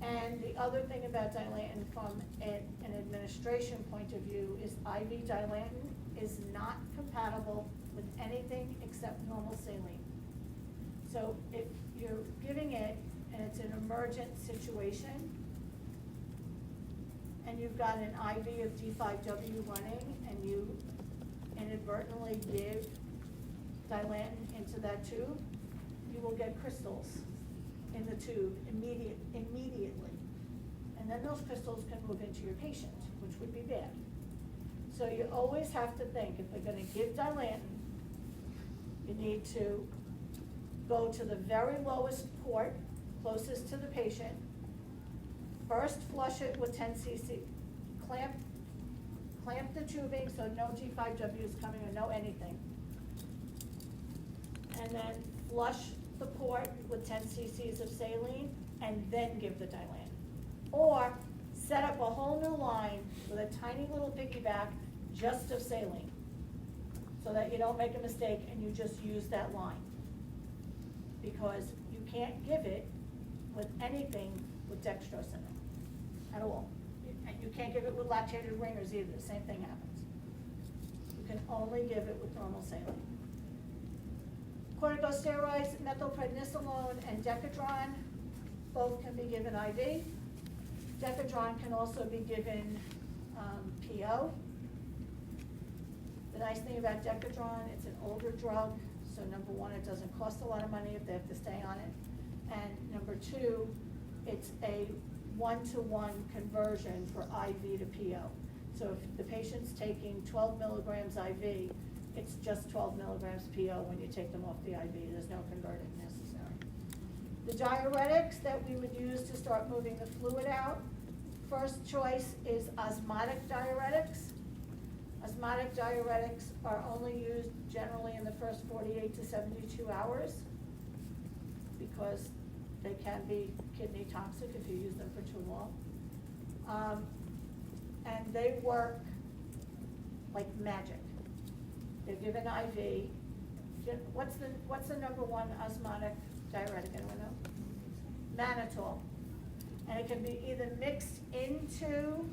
[SPEAKER 1] And the other thing about Dilantin from an administration point of view is IV Dilantin is not compatible with anything except normal saline. So if you're giving it and it's an emergent situation, and you've got an IV of D5W running, and you inadvertently give Dilantin into that tube, you will get crystals in the tube immediately. And then those crystals can move into your patient, which would be bad. So you always have to think, if they're gonna give Dilantin, you need to go to the very lowest port, closest to the patient. First flush it with 10 cc. Clamp the tubing so no G5W is coming or no anything. And then flush the port with 10 cc's of saline and then give the Dilantin. Or set up a whole new line with a tiny little piggyback just of saline, so that you don't make a mistake and you just use that line. Because you can't give it with anything with dextrose in it, at all. And you can't give it with lactated ringers either, the same thing happens. You can only give it with normal saline. Corticosteroids, methylprednisolone and Decadron, both can be given IV. Decadron can also be given PO. The nice thing about Decadron, it's an older drug, so number one, it doesn't cost a lot of money if they have to stay on it. And number two, it's a one-to-one conversion for IV to PO. So if the patient's taking 12 milligrams IV, it's just 12 milligrams PO when you take them off the IV. There's no converting necessary. The diuretics that we would use to start moving the fluid out, first choice is osmotic diuretics. Osmotic diuretics are only used generally in the first 48 to 72 hours because they can be kidney toxic if you use them for too long. And they work like magic. They're given IV. What's the number one osmotic diuretic, anyone know? Mannitol. And it can be either mixed into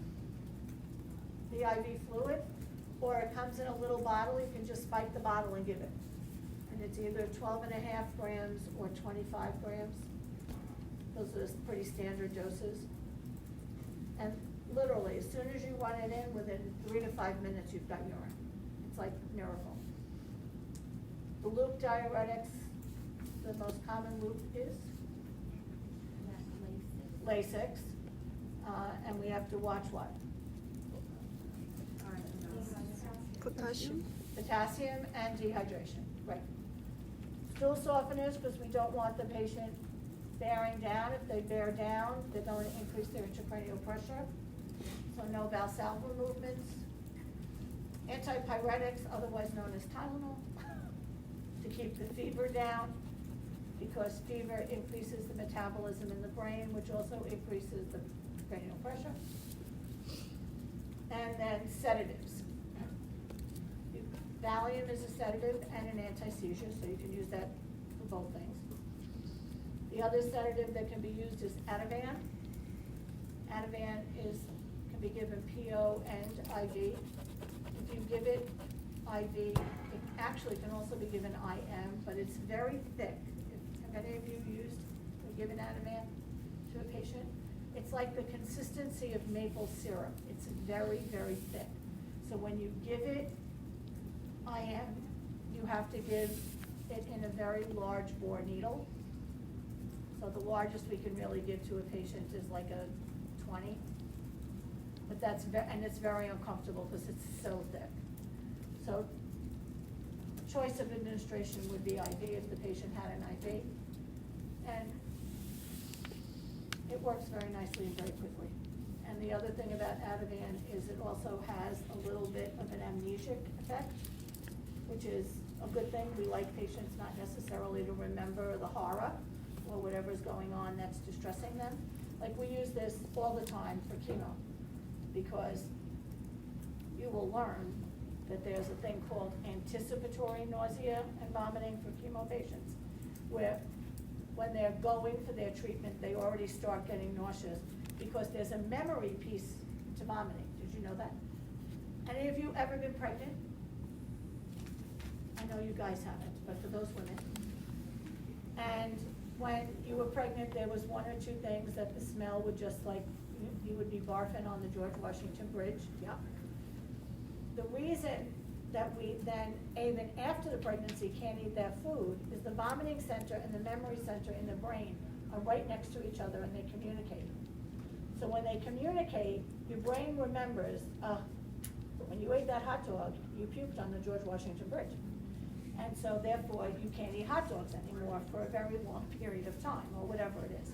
[SPEAKER 1] the IV fluid, or it comes in a little bottle. You can just spike the bottle and give it. And it's either 12.5 grams or 25 grams. Those are pretty standard doses. And literally, as soon as you run it in, within 3 to 5 minutes, you've got urine. It's like a miracle. The loop diuretics, the most common loop is? Lasix. And we have to watch what?
[SPEAKER 5] Potassium.
[SPEAKER 1] Potassium and dehydration, right. Stool softeners, because we don't want the patient bearing down. If they bear down, they're going to increase their intracranial pressure. So no Valsalva movements. Antipyretics, otherwise known as Tylenol, to keep the fever down. because fever increases the metabolism in the brain, which also increases the cranial pressure. And then sedatives. Valium is a sedative and an anti-seizure, so you can use that for both things. The other sedative that can be used is Ativan. Ativan can be given PO and IV. If you give it IV, it actually can also be given IM, but it's very thick. Have any of you used or given Ativan to a patient? It's like the consistency of maple syrup. It's very, very thick. So when you give it IM, you have to give it in a very large bore needle. So the largest we can really give to a patient is like a 20. But that's and it's very uncomfortable because it's so thick. So choice of administration would be IV if the patient had an IV. And it works very nicely and very quickly. And the other thing about Ativan is it also has a little bit of an amnesic effect, which is a good thing. We like patients not necessarily to remember the horror or whatever's going on that's distressing them. Like we use this all the time for chemo, because you will learn that there's a thing called anticipatory nausea and vomiting for chemo patients, where when they're going for their treatment, they already start getting nauseous because there's a memory piece to vomiting. Did you know that? Any of you ever been pregnant? I know you guys haven't, but for those women. And when you were pregnant, there was one or two things that the smell would just like, you would be barfing on the George Washington Bridge. Yeah. The reason that we then, even after the pregnancy, can't eat that food is the vomiting center and the memory center in the brain are right next to each other and they communicate. So when they communicate, your brain remembers, when you ate that hot dog, you puked on the George Washington Bridge. And so therefore, you can't eat hot dogs anymore for a very long period of time, or whatever it is.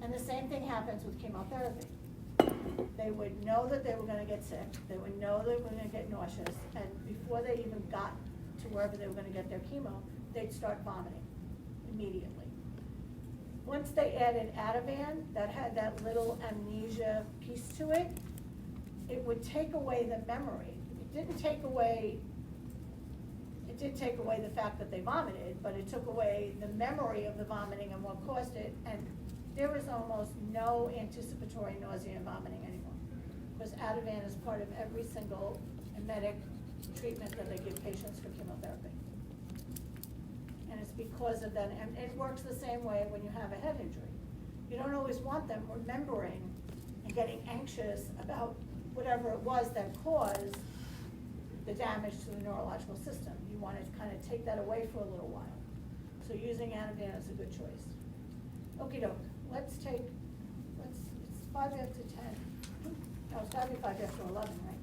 [SPEAKER 1] And the same thing happens with chemotherapy. They would know that they were gonna get sick, they would know they were gonna get nauseous, and before they even got to wherever they were gonna get their chemo, they'd start vomiting immediately. Once they added Ativan, that had that little amnesia piece to it, it would take away the memory. It did take away the fact that they vomited, but it took away the memory of the vomiting and what caused it, and there was almost no anticipatory nausea and vomiting anymore. Because Ativan is part of every single emetic treatment that they give patients for chemotherapy. And it's because of that, and it works the same way when you have a head injury. You don't always want them remembering and getting anxious about whatever it was that caused the damage to the neurological system. You want to kind of take that away for a little while. So using Ativan is a good choice. Okie doke, it's 5 after 10. No, it's gotta be 5 after 11, right?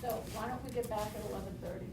[SPEAKER 1] So why don't we get back at 11:30?